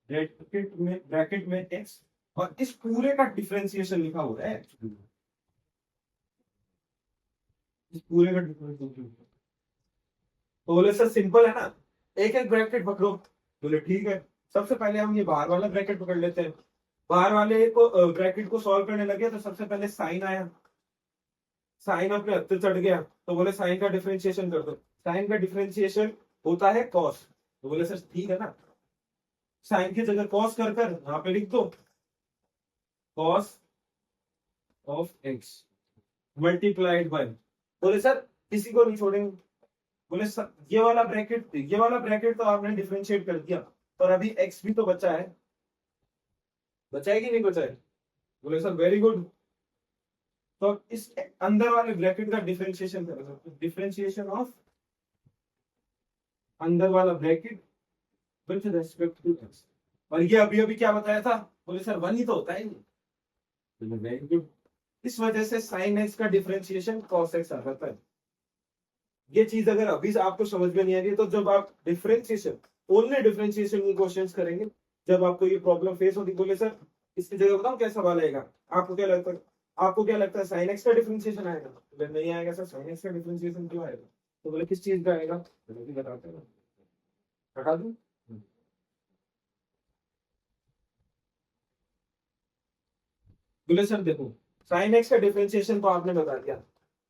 ब्रैकेट में x और इस पूरे का डिफरेंशिएशन लिखा हुआ है, इस पूरे का डिफरेंशिएशन। तो बोले सर सिंपल है ना, एक एक ब्रैकेट पकड़ो। बोले ठीक है, सबसे पहले हम ये बाहर वाला ब्रैकेट पकड़ लेते हैं। बाहर वाले को ब्रैकेट को सॉल्व करने लगे तो सबसे पहले साइन आया, साइन अपने हद पे चढ़ गया, तो बोले साइन का डिफरेंशिएशन कर दो। साइन का डिफरेंशिएशन होता है कॉस, तो बोले सर ठीक है ना, साइन की जगह कॉस कर यहाँ पे लिख दो, cos of x multiplied by. बोले सर किसी को नहीं छोड़ेंगे। बोले सर ये वाला ब्रैकेट तो आपने डिफरेंशिएट कर दिया, पर अभी एक्स भी तो बचा है, बचा है कि नहीं बचा है। बोले सर वेरी गुड, तो इस अंदर वाले ब्रैकेट का डिफरेंशिएशन करेंगे, डिफरेंशिएशन ऑफ अंदर वाला bracket with respect to x. और ये अभी अभी क्या बताया था, बोले सर 1 ही तो होता है नहीं। Very good. इस वजह से साइन एक्स का डिफरेंशिएशन कॉस एक्स आ जाता है। ये चीज अगर अभी से आपको समझ में नहीं आ रही है, तो जब आप डिफरेंशिएशन, ओनली डिफरेंशिएशन की क्वेश्चंस करेंगे, जब आपको ये प्रॉब्लम फेस होगी, बोले सर इसकी जगह बताऊं क्या सवाल आएगा, आपको क्या लगता है, आपको क्या लगता है साइन एक्स का डिफरेंशिएशन आएगा? बोले नहीं आएगा सर, साइन एक्स का डिफरेंशिएशन क्यों आएगा? तो बोले किस चीज का आएगा? बोले बताते हैं, हटा दूं? बोले सर देखो, साइन एक्स का डिफरेंशिएशन तो आपने बता दिया,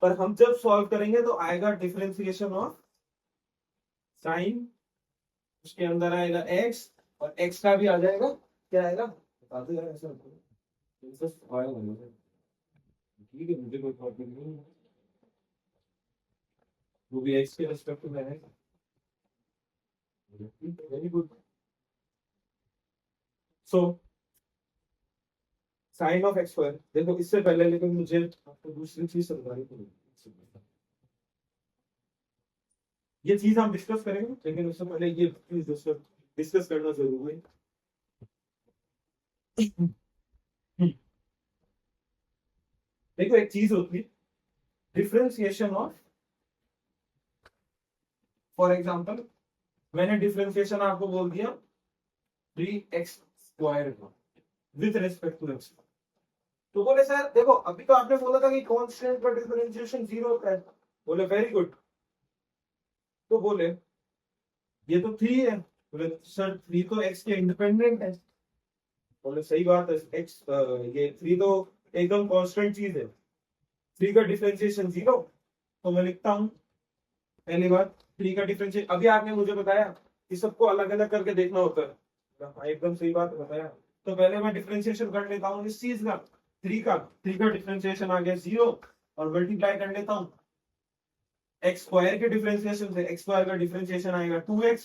पर हम जब सॉल्व करेंगे तो आएगा डिफरेंशिएशन ऑफ साइन, उसके अंदर आएगा एक्स, और एक्स का भी आ जाएगा, क्या आएगा बता दो यार, ऐसा ठीक है, मुझे कोई प्रॉब्लम नहीं है, वो भी एक्स के रिस्पेक्ट में आएगा। Very good. So sine of x square, देखो इससे पहले लेकिन मुझे आपको दूसरी चीज समझानी पड़ेगी। ये चीज हम डिस्कस करेंगे, लेकिन उससे पहले ये चीज डिस्कस करना जरूरी है। देखो एक चीज होती है डिफरेंशिएशन ऑफ, फॉर एग्जांपल मैंने डिफरेंशिएशन आपको बोल दिया 3x square with respect to x. तो बोले सर देखो अभी तो आपने बोला था कि कांस्टेंट का डिफरेंशिएशन 0 होता है। बोले वेरी गुड। तो बोले ये तो 3 है। बोले सर 3 तो x के इंडिपेंडेंट है। बोले सही बात है, x ये 3 तो एकदम कांस्टेंट चीज है, 3 का डिफरेंशिएशन 0। तो मैं लिखता हूं पहली बात 3 का डिफरेंशिएशन, अभी आपने मुझे बताया कि सबको अलग अलग करके देखना होता है, हाँ, एकदम सही बात बताया। तो पहले मैं डिफरेंशिएशन कर लेता हूँ इस चीज का, 3 का डिफरेंशिएशन आ गया 0, और मल्टीप्लाई कर लेता हूँ एक्स स्क्वायर के डिफरेंशिएशन से, एक्स स्क्वायर का डिफरेंशिएशन आएगा 2x,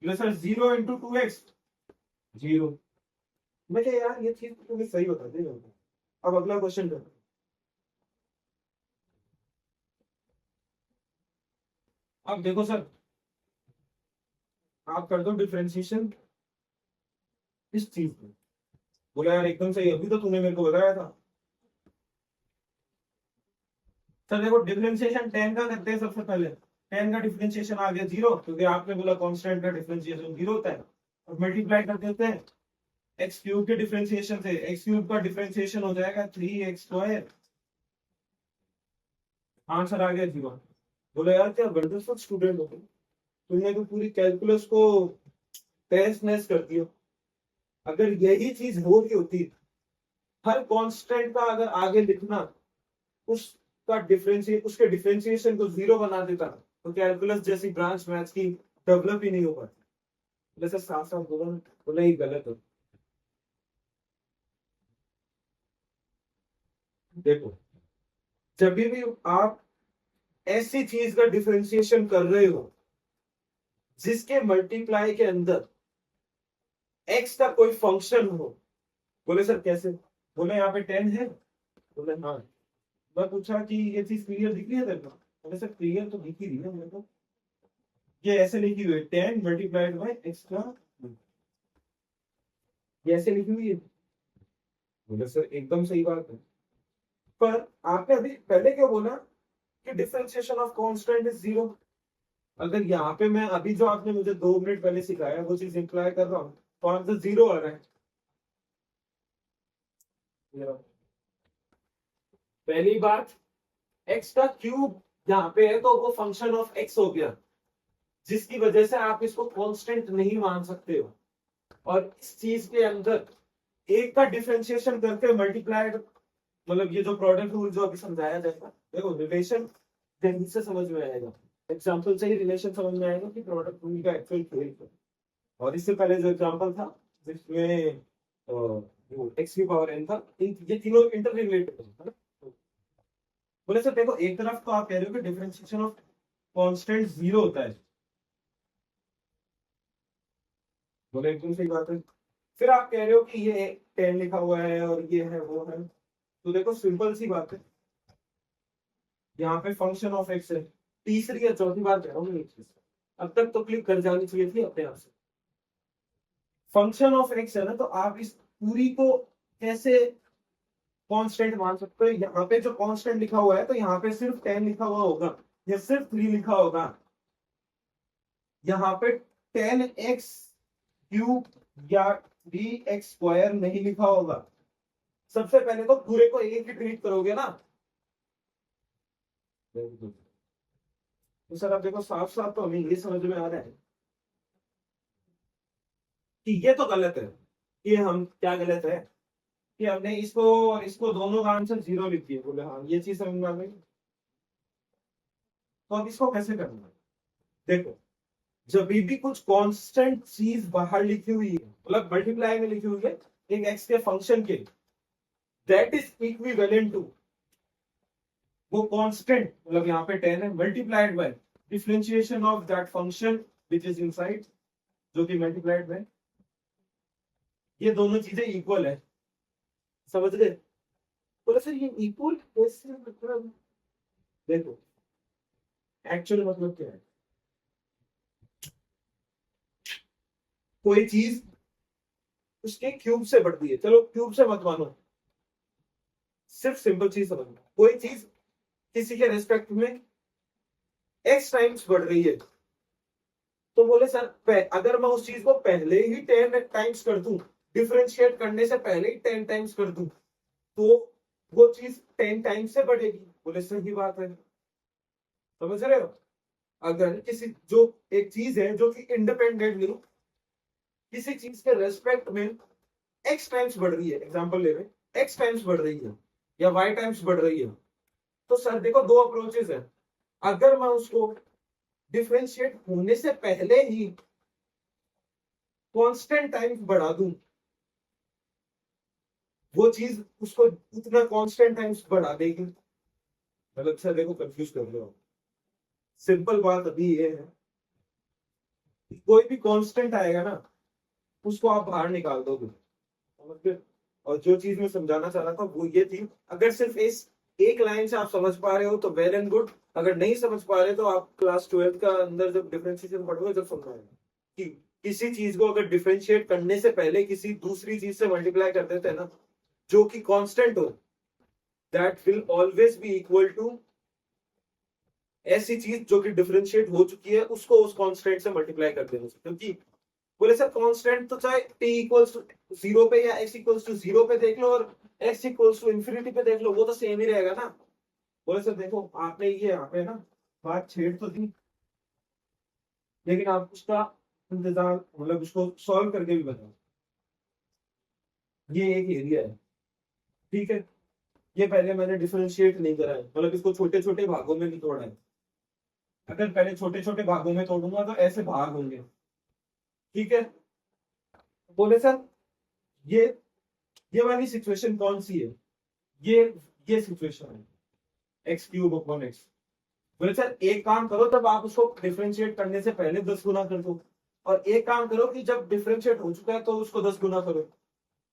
सर 0 इंटू 2x 0। मुझे यार ये चीज तुम्हें सही बता दे। अब अगला क्वेश्चन करो। अब देखो सर, आप कर दो डिफरेंशिएशन इस चीज में। बोला यार एकदम सही, अभी तो तूने मेरे को बताया था। सर देखो डिफरेंशिएशन tan का करते हैं सबसे पहले, tan का डिफरेंशिएशन आ गया 0, क्योंकि आपने बोला कांस्टेंट का डिफरेंशिएशन 0 होता है, और मल्टीप्लाई कर देते हैं एक्स क्यूब के डिफरेंशिएशन से, एक्स क्यूब का डिफरेंशिएशन हो जाएगा 3x स्क्वायर, आंसर आ गया 0। बोले यार क्या वंडरफुल स्टूडेंट हो तुमने, तो पूरी कैलकुलस को तहस नहस कर दिया। अगर यही चीज हो रही होती, हर कांस्टेंट का अगर आगे लिखना उसका डिफरेंशिएट, उसके डिफरेंशिएशन को 0 बना देता, तो कैलकुलस जैसी ब्रांच मैथ्स की डेवलप ही नहीं हो पाती। जैसे साफ साफ बोला ही गलत हो। देखो जब भी आप ऐसी चीज का डिफरेंशिएशन कर रहे हो जिसके मल्टीप्लाई के अंदर एक्स का कोई फंक्शन हो, बोले सर कैसे? बोले यहाँ पे 10 है। बोले हाँ। मैं पूछा कि ये चीज क्लियर दिख रही है तेरे को? बोले सर क्लियर तो दिख ही रही है मेरे को, ये ऐसे लिखी हुई है 10 मल्टीप्लाइड बाय एक्स का, ये ऐसे लिखी हुई है। बोले सर एकदम सही बात है, पर आपने अभी पहले क्यों बोला कि डिफरेंशिएशन ऑफ कांस्टेंट इज 0? अगर यहाँ पे मैं अभी जो आपने मुझे 2 मिनट पहले सिखाया वो चीज इंप्लाई कर रहा हूँ, तो आंसर 0 आ रहा है। पहली बात, x का क्यूब यहाँ पे है तो वो फंक्शन ऑफ x हो गया, जिसकी वजह से आप इसको कांस्टेंट नहीं मान सकते हो। और इस चीज के अंदर एक का डिफरेंशिएशन करके मल्टीप्लाइड, मतलब ये जो प्रोडक्ट रूल जो अभी समझाया जाएगा, देखो रिलेशन जल्दी से समझ में आएगा, एग्जांपल से ही रिलेशन समझ में आएगा कि प्रोडक्ट रूल का एक्चुअल खेल क्या है। और इससे पहले जो एग्जांपल था जिसमें एक्स की पावर n था, ये तीनों इंटर रिलेटेड है। बोले सर देखो एक तरफ तो आप कह रहे हो कि डिफरेंशिएशन ऑफ कांस्टेंट 0 होता है, बोले एकदम सही बात है। फिर आप कह रहे हो कि ये 10 लिखा हुआ है और ये है वो है, तो देखो सिंपल सी बात है, यहाँ पे फंक्शन ऑफ एक्स है। तीसरी या चौथी बार कह रहा हूँ मैं एक चीज, अब तक तो क्लिक कर जानी चाहिए थी अपने आप से। फंक्शन ऑफ एक्स है ना, तो आप इस पूरी को कैसे कांस्टेंट मान सकते हो? यहाँ पे जो कांस्टेंट लिखा हुआ है तो यहाँ पे सिर्फ 10 लिखा हुआ होगा या सिर्फ 3 लिखा होगा? यहाँ पे 10x³ या 3x² नहीं लिखा होगा। सबसे पहले तो पूरे को एक ही ट्रीट करोगे ना। तो सर आप देखो, साफ साफ तो हमें ये समझ में आ रहा है कि ये तो गलत है। ये हम क्या गलत है कि हमने इसको और इसको दोनों का आंसर 0 लिख दिया। बोले हाँ, ये चीज समझ में आ गई। तो अब इसको कैसे करना है? देखो, जब भी कुछ कांस्टेंट चीज बाहर लिखी हुई है, मतलब मल्टीप्लाई में लिखी हुई है एक एक्स के फंक्शन के, दैट इज इक्विवेलेंट टू वो कांस्टेंट, मतलब यहाँ पे 10 है, multiplied by differentiation of that function which is inside, जो कि मल्टीप्लाइड बाय ये दोनों चीजें इक्वल है। समझ गए? बोले सर ये इक्वल कैसे, मतलब देखो एक्चुअल मतलब क्या है। कोई चीज उसके क्यूब से बढ़ती है, चलो क्यूब से मत मानो, सिर्फ सिंपल चीज समझना। कोई चीज किसी के रेस्पेक्ट में एक्स टाइम्स बढ़ रही है, तो बोले सर अगर मैं उस चीज को पहले ही 10 टाइम्स कर दूं, डिफरेंशिएट करने से पहले ही 10 टाइम्स कर दूं, तो वो चीज 10 टाइम्स से बढ़ेगी। बोले सही बात है। समझ रहे हो? अगर किसी जो एक चीज है जो कि इंडिपेंडेंटली किसी चीज के रेस्पेक्ट में एक्स टाइम्स बढ़ रही है, एग्जांपल ले रहे एक्स टाइम्स बढ़ रही है या वाई टाइम्स बढ़ रही है, तो सर देखो दो अप्रोचेस है। अगर मैं उसको डिफरेंशिएट होने से पहले ही कांस्टेंट टाइम्स बढ़ा दूं, वो चीज उसको उतना कांस्टेंट टाइम्स बढ़ा देगी। मतलब सर देखो, कंफ्यूज कर रहे हो। सिंपल बात अभी ये है, कोई भी कांस्टेंट आएगा ना, उसको आप बाहर निकाल दोगे। समझ गए? और जो चीज मैं समझाना चाह रहा था वो ये थी, अगर सिर्फ इस एक लाइन से आप समझ पा रहे हो तो वेल एंड गुड। अगर नहीं समझ पा रहे तो आप क्लास 12 का अंदर जब डिफरेंशिएशन पढ़ोगे जब समझाएंगे कि किसी चीज को अगर डिफरेंशिएट करने से पहले किसी दूसरी चीज से मल्टीप्लाई कर देते हैं ना, जो कि कांस्टेंट हो, that will always be equal to ऐसी चीज जो कि डिफरेंशिएट हो चुकी है उसको उस कांस्टेंट से मल्टीप्लाई कर देने से। क्योंकि बोले सर कांस्टेंट तो चाहे t इक्वल्स टू 0 पे या x इक्वल्स टू 0 पे देख लो और x इक्वल्स टू इंफिनिटी पे देख लो, वो तो सेम ही रहेगा ना। बोले सर देखो, आपने ये यहाँ पे ना बात छेड़ तो दी, लेकिन आप उसका इंतजाम, मतलब उसको सॉल्व करके भी बताओ। ये एक एरिया है, ठीक है। ये पहले मैंने डिफरेंशिएट नहीं करा है, मतलब इसको छोटे छोटे भागों में नहीं तोड़ा है। अगर पहले छोटे छोटे भागों में तोड़ूंगा तो ऐसे भाग होंगे, ठीक है। बोले सर ये ये वाली सिचुएशन कौन सी है? ये ये सिचुएशन है x³ अपॉन x। बोले सर एक काम करो, तब आप उसको डिफरेंशिएट करने से पहले 10 गुना कर दो, और एक काम करो कि जब डिफरेंशिएट हो चुका है तो उसको 10 गुना करो।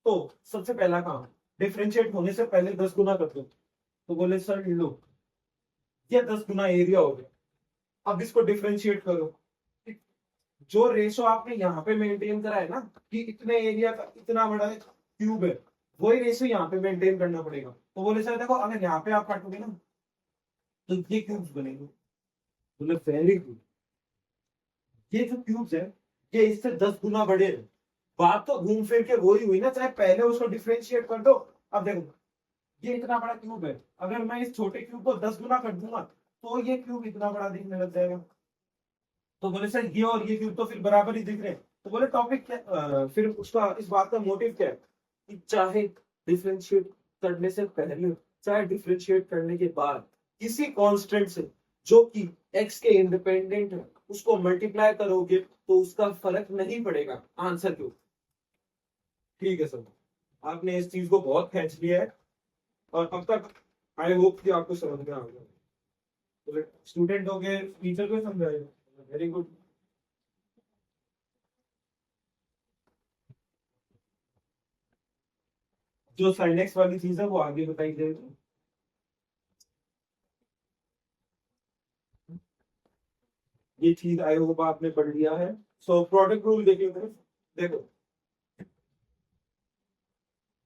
तो सबसे पहला काम, डिफरेंशिएट होने से पहले 10 गुना कर दो। तो बोले सर लो, ये 10 गुना एरिया हो गया। अब इसको डिफरेंशिएट करो, जो रेशो आपने यहाँ पे मेंटेन करा है ना कि इतने एरिया का इतना बड़ा क्यूब है, वही रेशो यहाँ पे मेंटेन करना पड़ेगा। तो बोले सर देखो, अगर यहाँ पे आप काटोगे ना तो ये क्यूब्स बनेंगे। बोले वेरी गुड, ये जो क्यूब्स है ये इससे 10 गुना बड़े हैं। बात तो घूम फिर के वही हुई ना, चाहे पहले उसको डिफरेंशिएट कर दो। अब देखो, ये इतना बड़ा क्यूब है, अगर मैं इस छोटे क्यूब को 10 गुना कर दूंगा तो ये क्यूब इतना बड़ा दिखने लग जाएगा। तो बोले सर ये और ये क्यूब तो फिर बराबर ही दिख रहे हैं। तो बोले टॉपिक क्या, फिर उसका इस बात का मोटिव क्या है कि चाहे डिफरेंशिएट करने से पहले चाहे डिफरेंशिएट करने के बाद किसी कांस्टेंट से जो कि एक्स के इंडिपेंडेंट है उसको मल्टीप्लाई करोगे तो उसका फर्क नहीं पड़ेगा आंसर क्यों। ठीक है सर, आपने इस चीज को बहुत खींच लिया है और अब तक आई होप कि आपको समझ में आ गया। स्टूडेंट हो गए, टीचर को समझाएगा, वेरी गुड। जो साइनेक्स वाली चीज है वो आगे बताई जाएगी। ये चीज आई होप आपने पढ़ लिया है। सो प्रोडक्ट रूल देखिए, देखो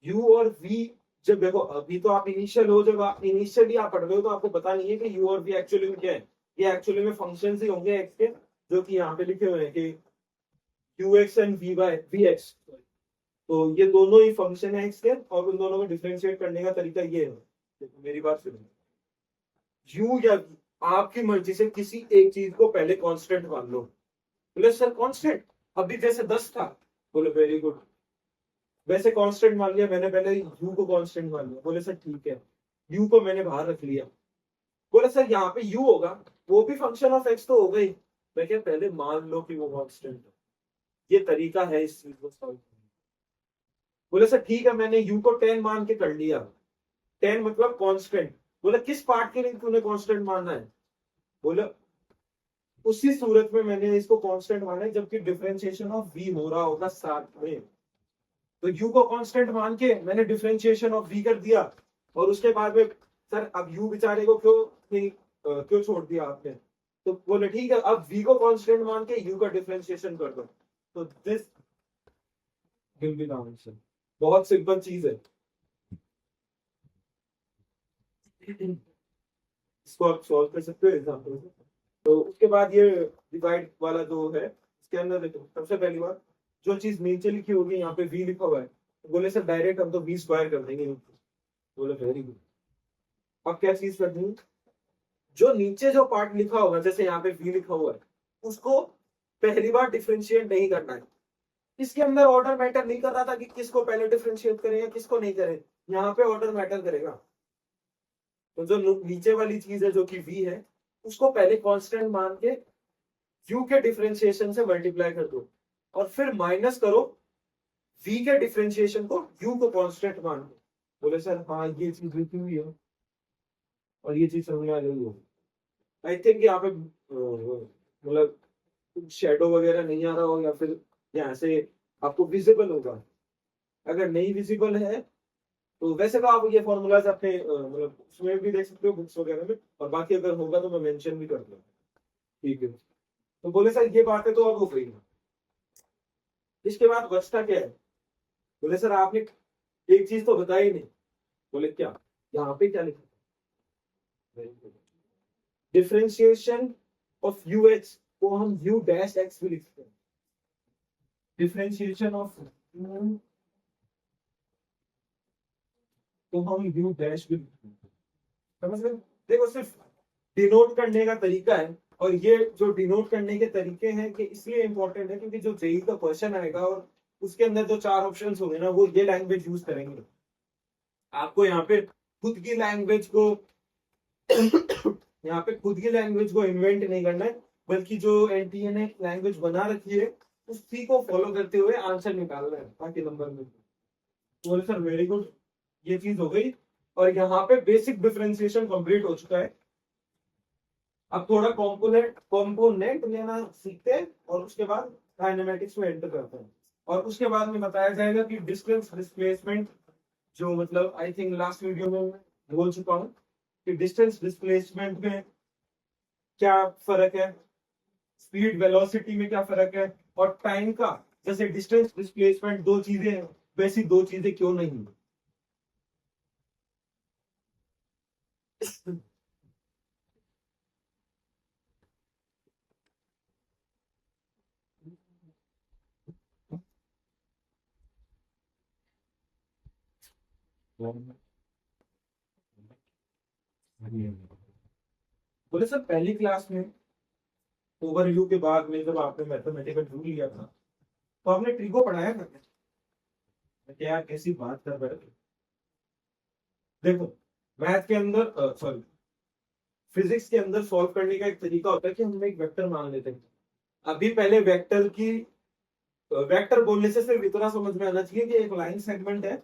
यू और वी, जब देखो अभी तो आप इनिशियल हो, जब आप इनिशियली आप पढ़ रहे हो तो आपको पता नहीं है कि यू और वी एक्चुअली में क्या है। ये एक्चुअली में फंक्शन ही होंगे एक्स के, जो कि यहाँ पे लिखे हुए हैं कि u x and v by v x. तो ये दोनों ही फंक्शन है एक्स के, और उन दोनों को डिफरेंशिएट करने का तरीका ये है। देखो मेरी बात सुनो, यू या v, आपकी मर्जी से किसी एक चीज को पहले कांस्टेंट मान लो। बोले सर कांस्टेंट, अभी जैसे 10 था। बोले वेरी गुड, वैसे कांस्टेंट मान लिया मैंने, पहले यू को कांस्टेंट मान लिया। बोले सर ठीक है, यू को मैंने बाहर रख लिया। बोले सर यहाँ पे यू होगा, वो भी फंक्शन ऑफ एक्स तो होगा ही। मैं क्या, पहले मान लो कि वो कांस्टेंट है। ये तरीका है इस चीज को सॉल्व करने का। बोले सर ठीक है, मैंने यू को 10 मान के कर लिया, 10 मतलब कांस्टेंट। बोले किस पार्ट के लिए तूने कांस्टेंट मानना है? बोले उसी सूरत में मैंने इसको कांस्टेंट माना है जबकि डिफरेंशिएशन ऑफ वी हो रहा होगा साथ में। तो यू को कांस्टेंट मान के मैंने डिफरेंशिएशन ऑफ वी कर दिया, और उसके बाद में सर अब यू बेचारे को क्यों नहीं क्यों छोड़ दिया आपने? तो बोले ठीक है, अब वी को कांस्टेंट मान के यू का डिफरेंशिएशन कर दो। तो this will be the answer. बहुत सिंपल चीज है, इसको आप सॉल्व कर सकते हो एग्जांपल से। तो उसके बाद ये डिवाइड वाला जो है, इसके अंदर देखो सबसे पहली बात, जो चीज नीचे लिखी होगी यहाँ पे वी लिखा हुआ है, तो बोले सर डायरेक्ट हम तो वी स्क्वायर कर देंगे। बोले वेरी गुड, अब क्या चीज कर देंगे, जो नीचे जो पार्ट लिखा होगा जैसे यहाँ पे वी लिखा हुआ है, उसको पहली बार डिफरेंशिएट नहीं करना है। इसके अंदर ऑर्डर मैटर नहीं कर रहा था कि किसको पहले डिफरेंशिएट करें या किसको नहीं करें, यहाँ पे ऑर्डर मैटर करेगा। तो जो नीचे वाली चीज है जो कि v है, उसको पहले कांस्टेंट मान के u के डिफरेंशिएशन से मल्टीप्लाई कर दो, और फिर माइनस करो v के डिफरेंशिएशन को u को कांस्टेंट मान लो। बोले सर हाँ ये चीज लिखी हुई है और ये चीज समझ में आ रही है। आई थिंक यहाँ पे मतलब शेडो वगैरह नहीं आ रहा हो, या फिर यहाँ से आपको विजिबल होगा। अगर नहीं विजिबल है तो वैसे तो आप ये फॉर्मूलाज अपने मतलब उसमें भी देख सकते हो बुक्स वगैरह में, और बाकी अगर होगा तो मैं मेंशन भी कर दूंगा। ठीक है, तो बोले सर ये बात है तो अब हो गई। इसके बाद बचता क्या है? बोले सर आपने एक चीज तो बताई नहीं। बोले क्या? यहाँ पे क्या लिखा? डिफरेंशिएशन ऑफ यू एक्स को हम यू डैश एक्स भी लिखते हैं। डिफरेंशिएशन ऑफ तो हम यू डैश भी लिखते हैं। समझ गए? देखो सिर्फ डिनोट करने का तरीका है, और ये जो डिनोट करने के तरीके हैं कि इसलिए इंपॉर्टेंट है क्योंकि जो जेई का क्वेश्चन आएगा और उसके अंदर जो 4 ऑप्शंस होंगे ना, वो ये लैंग्वेज यूज करेंगे। आपको यहाँ पे खुद की लैंग्वेज को यहाँ पे खुद की लैंग्वेज को इन्वेंट नहीं करना है, बल्कि जो एनटीए ने लैंग्वेज बना रखी है उसी को फॉलो करते हुए आंसर निकालना है बाकी नंबर में। बोले सर वेरी गुड, ये चीज हो गई, और यहाँ पे बेसिक डिफरेंशिएशन कंप्लीट हो चुका है। अब थोड़ा कंपोनेंट लेना सीखते हैं, और उसके बाद काइनेमेटिक्स में एंटर करते हैं, और उसके बाद में बताया जाएगा कि डिस्टेंस डिस्प्लेसमेंट, जो मतलब आई थिंक लास्ट वीडियो में मैं बोल चुका हूँ कि डिस्टेंस डिस्प्लेसमेंट में क्या फर्क है, स्पीड वेलोसिटी में क्या फर्क है, और टाइम का, जैसे डिस्टेंस डिस्प्लेसमेंट दो चीजें हैं, वैसी दो चीजें क्यों नहीं। बोले सर पहली क्लास में ओवरव्यू के बाद में जब आपने मैथमेटिकल रूल लिया था तो आपने ट्री को पढ़ाया था क्या? कैसी बात कर रहे हो? देखो मैथ के अंदर सॉरी फिजिक्स के अंदर सॉल्व करने का एक तरीका होता है कि हम एक वेक्टर मान लेते हैं। अभी पहले वेक्टर की वेक्टर बोलने से सिर्फ इतना समझ में आना चाहिए कि एक लाइन सेगमेंट है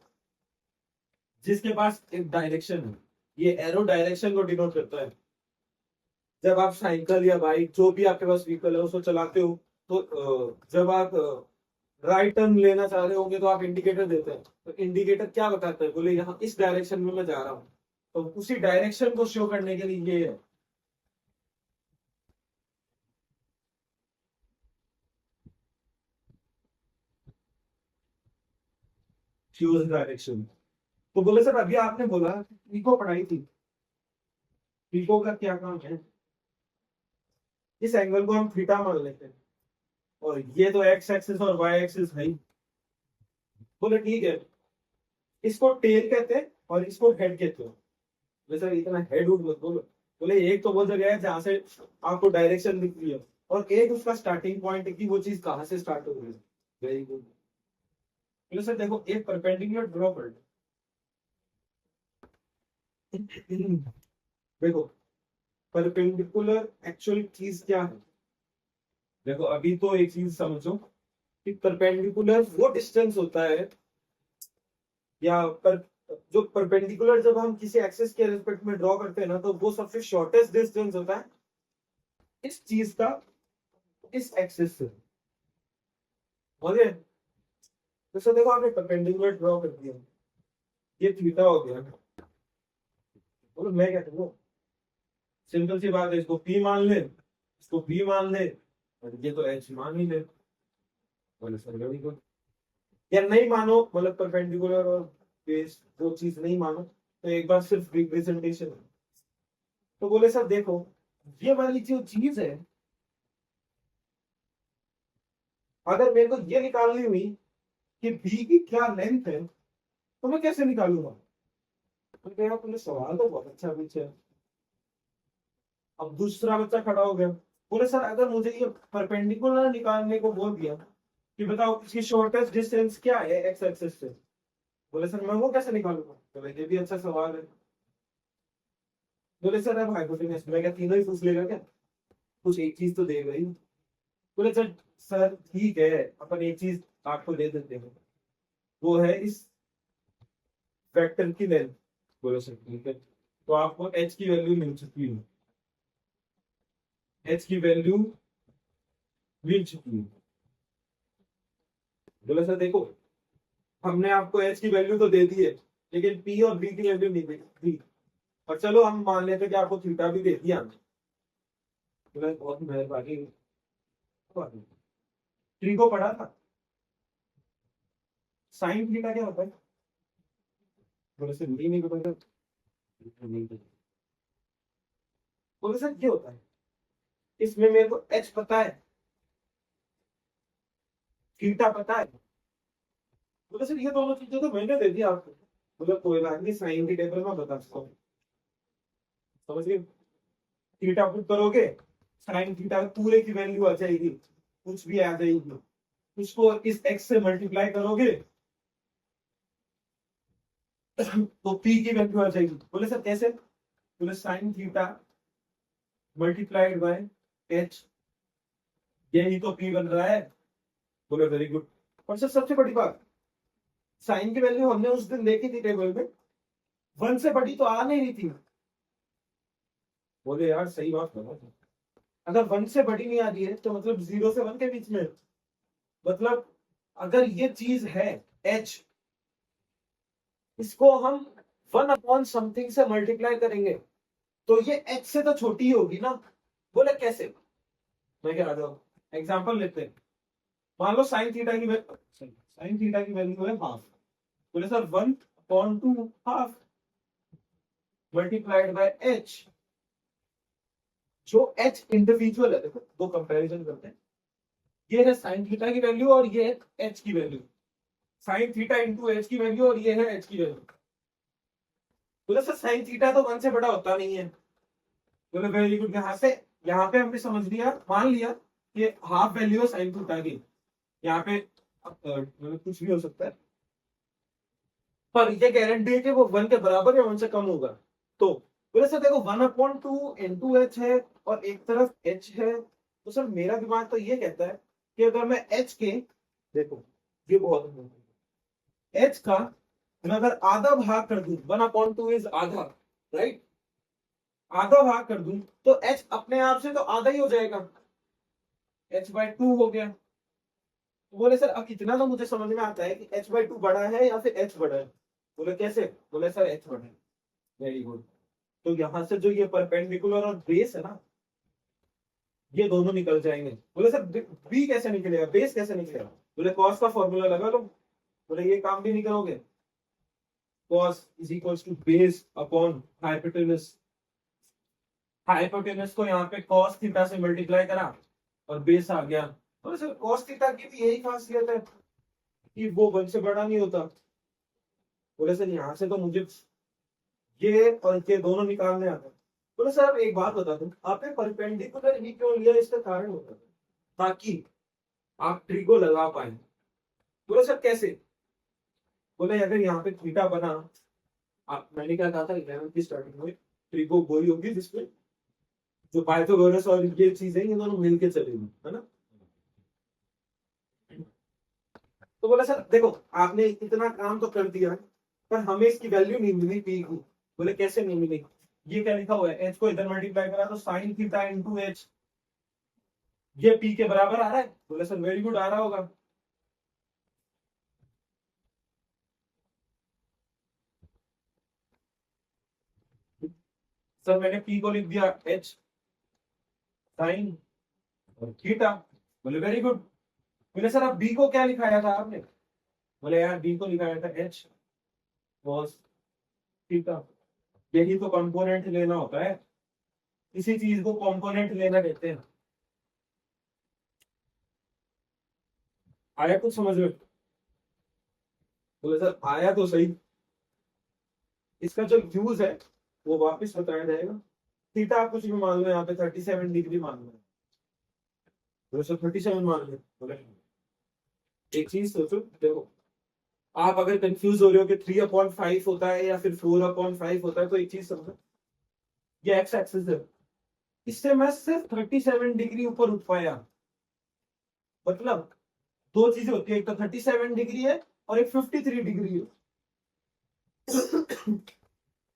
जिसके पास एक डायरेक्शन है। ये एरो डायरेक्शन को डिनोट करता है। जब आप साइकिल या बाइक जो भी आपके पास व्हीकल है उसको चलाते हो, तो जब आप राइट टर्न लेना चाह रहे होंगे तो आप इंडिकेटर देते हैं। तो इंडिकेटर क्या बताता है? बोले यहाँ इस डायरेक्शन में मैं जा रहा हूँ, तो उसी डायरेक्शन को शो करने के लिए ये है। Choose direction. तो बोले सर अभी आपने बोला पीको पढ़ाई थी, पीको का क्या काम है, इस एंगल को हम थीटा मान लेते हैं और ये तो एक्स एक्सिस और वाई एक्सिस है ही। बोले ठीक है, इसको टेल कहते हैं और इसको हेड कहते हो। बोले सर इतना हेड उड मत बोलो। बोले एक तो वो जगह है जहां से आपको डायरेक्शन दिख रही है और एक उसका स्टार्टिंग पॉइंट है कि वो चीज कहां से स्टार्ट हो रही है। Very good. बोले सर देखो एक परपेंडिकुलर ड्रॉ कर देखो परपेंडिकुलर एक्चुअल चीज क्या है। देखो अभी तो एक चीज समझो कि परपेंडिकुलर वो डिस्टेंस होता है या पर जो परपेंडिकुलर जब हम किसी एक्सिस के रिस्पेक्ट में ड्रॉ करते हैं ना तो वो सबसे शॉर्टेस्ट डिस्टेंस होता है इस चीज का इस एक्सिस से। ओके, तो सर देखो आपने परपेंडिकुलर ड्रॉ कर दिया, ये थीटा हो गया। बोलो मैं क्या करूँ, सिंपल सी बात है, इसको पी मान ले, इसको बी मान ले और ये तो एच मान ही ले। बोले सर वेरी गुड। या नहीं मानो, मतलब परपेंडिकुलर और बेस दो चीज नहीं मानो तो एक बार सिर्फ रिप्रेजेंटेशन। तो बोले सर देखो ये वाली जो चीज है अगर मेरे को ये निकालनी हुई कि बी की क्या लेंथ है तो मैं कैसे निकालूंगा। तो कहा तुमने सवाल तो बहुत अच्छा पूछा है। अब दूसरा बच्चा खड़ा हो गया, बोले सर अगर मुझे ये परपेंडिकुलर निकालने को बोल दिया कि बताओ इसकी शॉर्टेस्ट डिस्टेंस क्या है एक्स एक्सिस से। बोले सर मैं वो कैसे निकालूंगा। तो ये भी अच्छा सवाल है। बोले सर अब हाइपोटेनस में क्या तीनों ही पूछ लेगा क्या, कुछ एक चीज तो देगा ही। बोले सर सर ठीक है अपन एक चीज आपको दे देते हैं, वो है इस वेक्टर की लेंथ। बोले सर ठीक है, तो आपको एच की वैल्यू मिल चुकी है, एच की वैल्यू मिल चुकी है। बोले सर देखो हमने आपको एच की वैल्यू तो दे दी है लेकिन पी और बी की वैल्यू नहीं दी, और चलो हम मान लेते कि आपको थीटा भी दे दिया। बोले बहुत मेहरबानी, थ्री को पढ़ा था, साइन थीटा क्या होता है। बोले सर नहीं पता। बोले सर क्या होता है, इसमें मेरे को एच पता है, थीटा पता है। बोले सर ये दोनों चीजें तो मैंने दे दी आपको। बोले कोई बात नहीं, साइन की टेबल में बता सकता हूँ। समझ गए, थीटा पुट करोगे साइन थीटा पूरे की वैल्यू आ जाएगी, कुछ भी आ जाएगी, उसको इस एक्स से मल्टीप्लाई करोगे तो पी की वैल्यू आ जाएगी। बोले सर कैसे। बोले sine theta multiplied by H, यही तो पी बन रहा है। बोले वेरी गुड। और सर सबसे बड़ी बात, साइन की वैल्यू हमने उस दिन देखी थी टेबल में, वन से बड़ी तो आ नहीं रही थी। बोले यार सही बात करो, अगर वन से बड़ी नहीं आ रही है तो मतलब जीरो से वन के बीच में, मतलब अगर ये चीज है एच, इसको हम वन अपॉन समथिंग से मल्टीप्लाई करेंगे तो ये एच से तो छोटी ही होगी ना। बोले कैसे, मैं क्या आ जाऊँ, एग्जाम्पल लेते हैं। मान लो साइन थीटा की वैल्यू है हाफ। बोले sir one upon two half multiplied by H, जो एच इंडिविजुअल है। देखो दो कंपैरिजन करते हैं, ये है साइन थीटा की वैल्यू और ये है एच की value. Sine theta into H की वैल्यू और ये है एच की वैल्यू। बोले सर साइन थीटा तो वन से बड़ा होता नहीं है। बोले वेरी गुड, यहाँ पे हमने समझ लिया, मान लिया कि हाफ वैल्यू है साइन थीटा की। यहाँ पे मतलब कुछ भी हो सकता है पर ये गारंटी है कि वो वन के बराबर या वन से कम होगा। तो बोले सर देखो one upon two into H है और एक तरफ एच है, तो सर मेरा दिमाग तो ये कहता है कि अगर मैं एच के, देखो ये बहुत एच का मैं अगर आधा भाग कर दूं, वन अपॉन टू इज आधा, राइट, आधा भाग कर दूं तो एच अपने आप से तो आधा ही हो जाएगा, एच बाई टू हो गया। तो बोले सर अब इतना तो मुझे समझ में आता है कि एच बाई टू बड़ा है या फिर एच बड़ा है। बोले कैसे। बोले सर एच बड़ा है। Very good. तो यहां से जो ये परपेंडिकुलर और बेस है ना, ये दोनों निकल जाएंगे। बोले सर बी कैसे निकलेगा, बेस कैसे निकलेगा। बोले कॉस का फॉर्मूला लगा लो, बोले ये काम भी नहीं करोगे, cos is equals to base upon hypotenuse, hypotenuse को यहाँ पे cos थीटा से मल्टीप्लाई करा और बेस आ गया। और सर cos थीटा की भी यही खासियत है कि वो 1 से बड़ा नहीं होता। बोले सर यहाँ से तो मुझे ये और ये दोनों निकालने आता है। बोले सर अब एक बात बता दूं, आपने परपेंडिकुलर ही क्यों लिया, इसका कारण होता है ताकि आप ट्रिगो लगा पाए। बोले सर कैसे? बोले अगर यहाँ पे थीटा बना, आप मैंने क्या कहा था 11th की स्टार्टिंग में, ट्रिगो वही होगी जिसमें जो पाइथागोरस और ये चीजें ये दोनों मिलके चलेगी, है ना। तो बोला सर देखो आपने इतना काम तो कर दिया पर हमें इसकी वैल्यू नहीं मिली पी की। बोले कैसे नहीं मिली? ये क्या लिखा हुआ है, एच को इधर मल्टीप्लाई करा तो साइन थीटा इनटू एच, ये पी के बराबर आ रहा है। बोले सर वेरी गुड, आ रहा होगा। सर मैंने पी को लिख दिया एच साइन और थीटा। बोले वेरी गुड। बोले सर अब बी को क्या लिखाया था आपने? बोले यार बी को लिखाया था एच कॉस थीटा। यही तो कंपोनेंट लेना होता है, किसी चीज को कंपोनेंट लेना कहते हैं। आया कुछ समझ में? बोले सर आया तो सही। इसका जो यूज है वो वापस बताया जाएगा। थीटा आप कुछ भी मान लो, यहाँ पे 37 डिग्री मान लो, बोले सर 37 मान लो। बोले एक चीज सोचो, देखो आप अगर कंफ्यूज हो रहे हो कि 3/5 होता है या फिर 4/5 होता है, तो एक चीज समझो, ये एक्स एक्सिस है, इससे मैं सिर्फ 37 डिग्री ऊपर उठ पाया। मतलब दो चीजें होती है, एक तो 37 डिग्री है और एक 53 डिग्री है।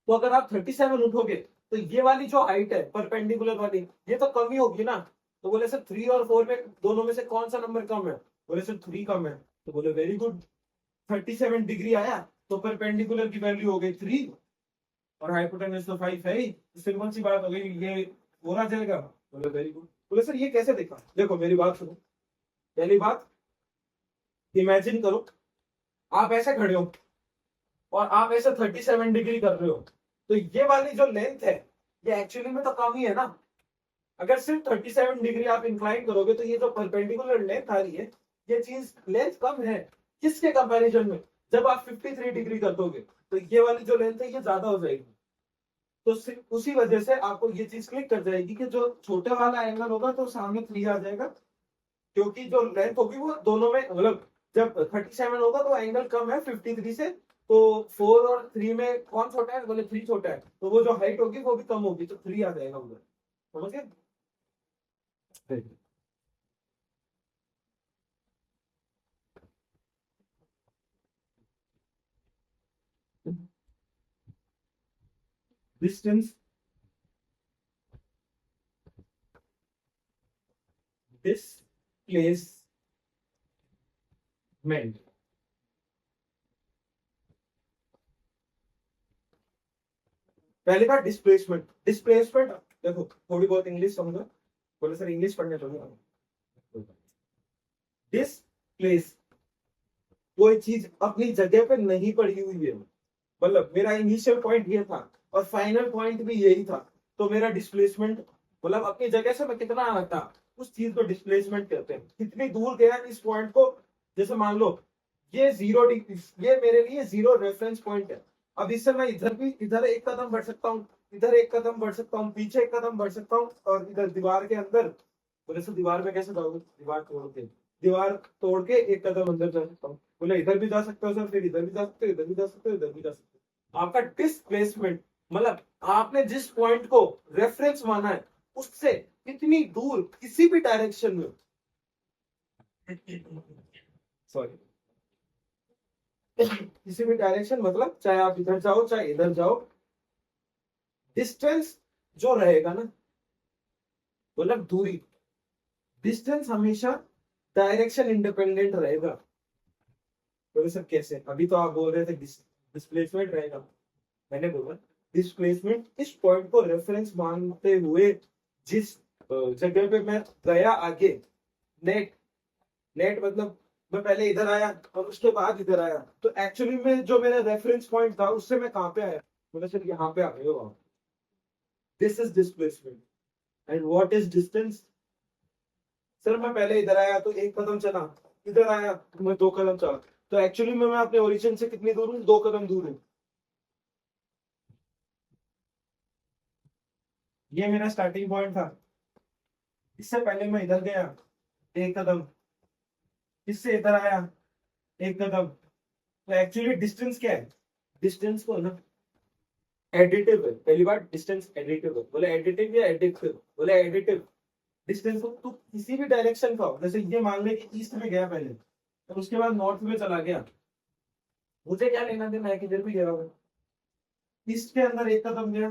तो अगर आप 37 उठोगे तो ये वाली जो हाइट है परपेंडिकुलर वाली, ये तो कम ही होगी ना। तो बोले सर 3 और 4 में दोनों में से कौन सा नंबर कम है? बोले सर 3 कम है। तो बोले वेरी गुड, 37 डिग्री आया तो परपेंडिकुलर की वैल्यू हो गई 3 और हाइपोटेनस तो 5 है ही, सिंपल सी बात हो गई, ये हो रहा जाएगा। बोले वेरी गुड। बोले सर ये कैसे देखा? देखो मेरी बात सुनो, पहली बात इमेजिन करो आप ऐसे खड़े हो और आप ऐसे 37 डिग्री कर रहे हो, तो ये वाली जो लेंथ है ये एक्चुअली में तो कम ही है ना। अगर सिर्फ 37 डिग्री आप इंक्लाइन करोगे तो ये जो परपेंडिकुलर लेंथ आ रही है ये चीज लेंथ कम है। किसके कंपैरिजन में? जब आप 53 डिग्री कर दोगे तो ये वाली जो लेंथ है ये ज्यादा हो जाएगी। तो सिर्फ उसी वजह से आपको ये चीज क्लिक कर जाएगी कि जो छोटे वाला एंगल होगा तो सामने 3 आ जाएगा, क्योंकि जो लेंथ होगी वो दोनों में, मतलब जब 37 होगा तो एंगल कम है 53 से, तो 4 और 3 में कौन छोटा है? बोले 3 छोटा है, तो वो जो हाइट होगी वो भी कम होगी, तो 3 आ जाएगा उधर। समझ गए? डिस्टेंस डिस्प्लेसमेंट, पहली बात डिस्प्लेसमेंट। डिस्प्लेसमेंट देखो थोड़ी बहुत इंग्लिश समझो। बोले सर इंग्लिश पढ़ने चलो। डिस्प्लेस कोई चीज अपनी जगह पे नहीं पड़ी हुई है, मतलब मेरा इनिशियल पॉइंट ये था और फाइनल पॉइंट भी यही था, तो मेरा डिस्प्लेसमेंट मतलब अपनी जगह से मैं कितना आना था उस चीज को डिस्प्लेसमेंट कहते हैं। कितनी दूर गया इस पॉइंट को, जैसे मान लो ये 0 डिग्री, ये मेरे लिए 0 रेफरेंस पॉइंट है। अब इससे मैं इधर भी, इधर एक कदम बढ़ सकता हूँ, इधर एक कदम बढ़ सकता हूँ, पीछे एक कदम बढ़ सकता हूँ, और इधर दीवार के अंदर, बोले सर दीवार में कैसे जाओगे? दीवार तोड़ के एक कदम अंदर जा सकता हूँ। बोले इधर भी जा सकते हो सर, फिर इधर भी जा सकते हो, इधर भी जा सकते हो, इधर भी जा सकते हो। आपका डिस्प्लेसमेंट मतलब आपने जिस पॉइंट को रेफरेंस माना है उससे कितनी दूर किसी भी डायरेक्शन में, सॉरी किसी भी डायरेक्शन, मतलब चाहे आप इधर जाओ चाहे इधर जाओ, डिस्टेंस जो रहेगा ना, मतलब दूरी, डिस्टेंस हमेशा डायरेक्शन इंडिपेंडेंट रहेगा। तो सर कैसे? अभी तो आप बोल रहे थे डिस्प्लेसमेंट रहेगा, मैंने बोला डिस्प्लेसमेंट इस पॉइंट को रेफरेंस मानते हुए जिस जगह पे मैं गया आगे, नेट नेट मतलब मैं पहले इधर आया और उसके बाद इधर आया, तो एक्चुअली में जो मेरा रेफरेंस पॉइंट था उससे मैं कहाँ पे आया, मतलब सिर्फ यहाँ पे आ गए हो। This is displacement and what is distance. Sir मैं पहले इधर आया तो एक कदम चला, इधर आया तो मैं 2 कदम चला, तो एक्चुअली में मैं अपने ओरिजिन से कितनी दूर हूँ, 2 कदम दूर हूँ। ये मेरा स्टार्टिंग पॉइंट था, इससे पहले मैं इधर गया 1 कदम, इससे इधर आया 1 कदम, तो एक्चुअली डिस्टेंस क्या है, डिस्टेंस को ना एडिटिव है, पहली बार डिस्टेंस एडिटिव है, बोले एडिटिव या एडिटिव, बोले एडिटिव। डिस्टेंस को तो किसी भी डायरेक्शन का हो, जैसे ये मान ले कि ईस्ट में गया पहले, तो उसके बाद नॉर्थ में चला गया, मुझे क्या लेना देना है किधर भी गया होगा। ईस्ट के अंदर 1 कदम गया,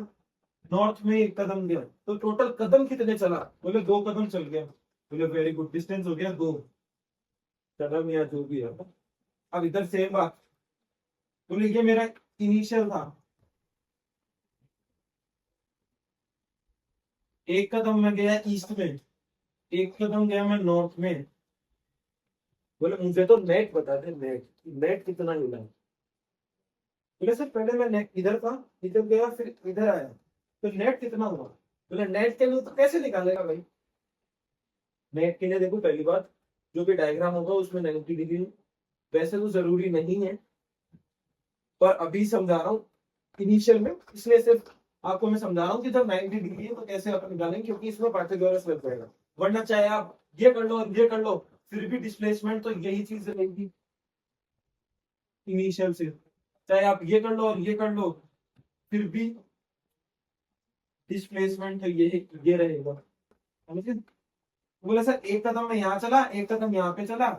नॉर्थ में 1 कदम गया, तो टोटल कदम कितने चला, बोले 2 कदम चल गया, बोले वेरी गुड, डिस्टेंस हो गया 2 कदम या जो भी है। अब इधर सेम बात, बोले ये मेरा इनिशियल था, 1 कदम मैं गया ईस्ट में, 1 कदम गया मैं नॉर्थ में, बोले मुझे तो नेट बता दे, नेट नेट कितना मिला। बोले सर पहले मैं नेट इधर था, इधर गया फिर इधर आया, तो नेट कितना हुआ। बोले नेट के लिए तो कैसे निकालेगा भाई, नेट के लिए देखो पहली बात, जो भी डायग्राम होगा उसमें 90 डिग्री, वैसे तो जरूरी नहीं है, पर अभी समझा रहा हूँ इनिशियल में, इसलिए सिर्फ आपको मैं समझा रहा हूँ कि जब 90 डिग्री है तो कैसे अपन निकालेंगे, क्योंकि इसमें पाइथागोरस लग जाएगा, वरना चाहे आप ये कर लो और ये कर लो, फिर भी डिस्प्लेसमेंट तो यही चीज रहेगी इनिशियल से, चाहे आप ये कर लो और ये कर लो, फिर भी डिस्प्लेसमेंट तो ये रहेगा, समझे। बोला सर 1 कदम में यहाँ चला, 1 कदम यहाँ पे चला,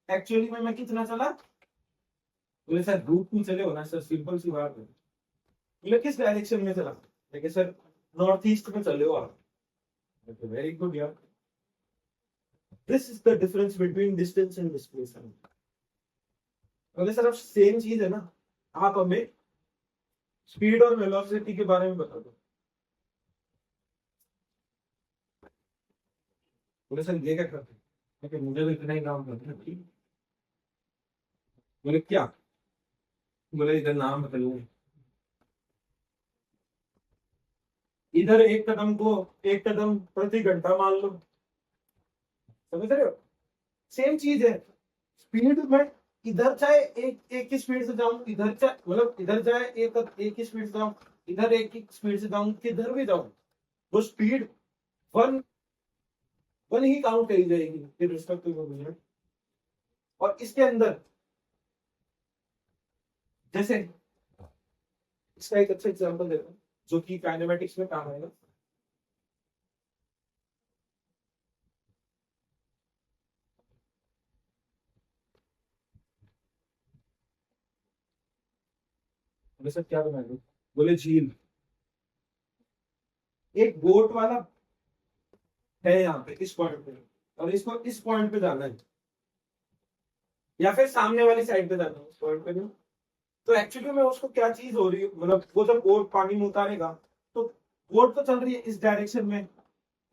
एक्चुअली में मैं कितना चला, बोले सर रूट 2 चले हो ना सर, सिंपल सी बात है। बोले किस डायरेक्शन में चला, देखिए सर नॉर्थ ईस्ट में चले हो आप, वेरी गुड यार, this is the difference between distance and displacement. बोले सर अब सेम चीज है ना, आप हमें स्पीड और वेलोसिटी के बारे में बता दो। बोले सर ये क्या करते हैं, क्योंकि मुझे तो इतना ही काम करते हैं, ठीक। बोले क्या, बोले इधर नाम बताइए, इधर 1 कदम को 1 कदम प्रति घंटा मान लो, समझ रहे हो, सेम चीज है। स्पीड में इधर चाहे एक की स्पीड से जाऊं, इधर चाहे मतलब इधर चाहे एक की स्पीड से जाऊं, इधर एक की स्पीड से जाऊं, किधर भी जाऊं, वो स्पीड वन वन ही काउंट करी जाएगी रिस्पेक्टिव ऑफ मिनट। और इसके अंदर जैसे इसका एक अच्छा एग्जांपल देता हूँ जो कि काइनेमेटिक्स में काम आएगा। बोले सर क्या बनाएंगे, बोले झील, एक बोट वाला है यहाँ पे इस पॉइंट पे, और इसको इस पॉइंट पे जाना है, या फिर सामने वाली साइड पे जाना है उस पॉइंट पे नहीं। तो एक्चुअली में उसको क्या चीज हो रही है, मतलब वो जब बोट पानी में उतारेगा तो बोट तो चल रही है इस डायरेक्शन में,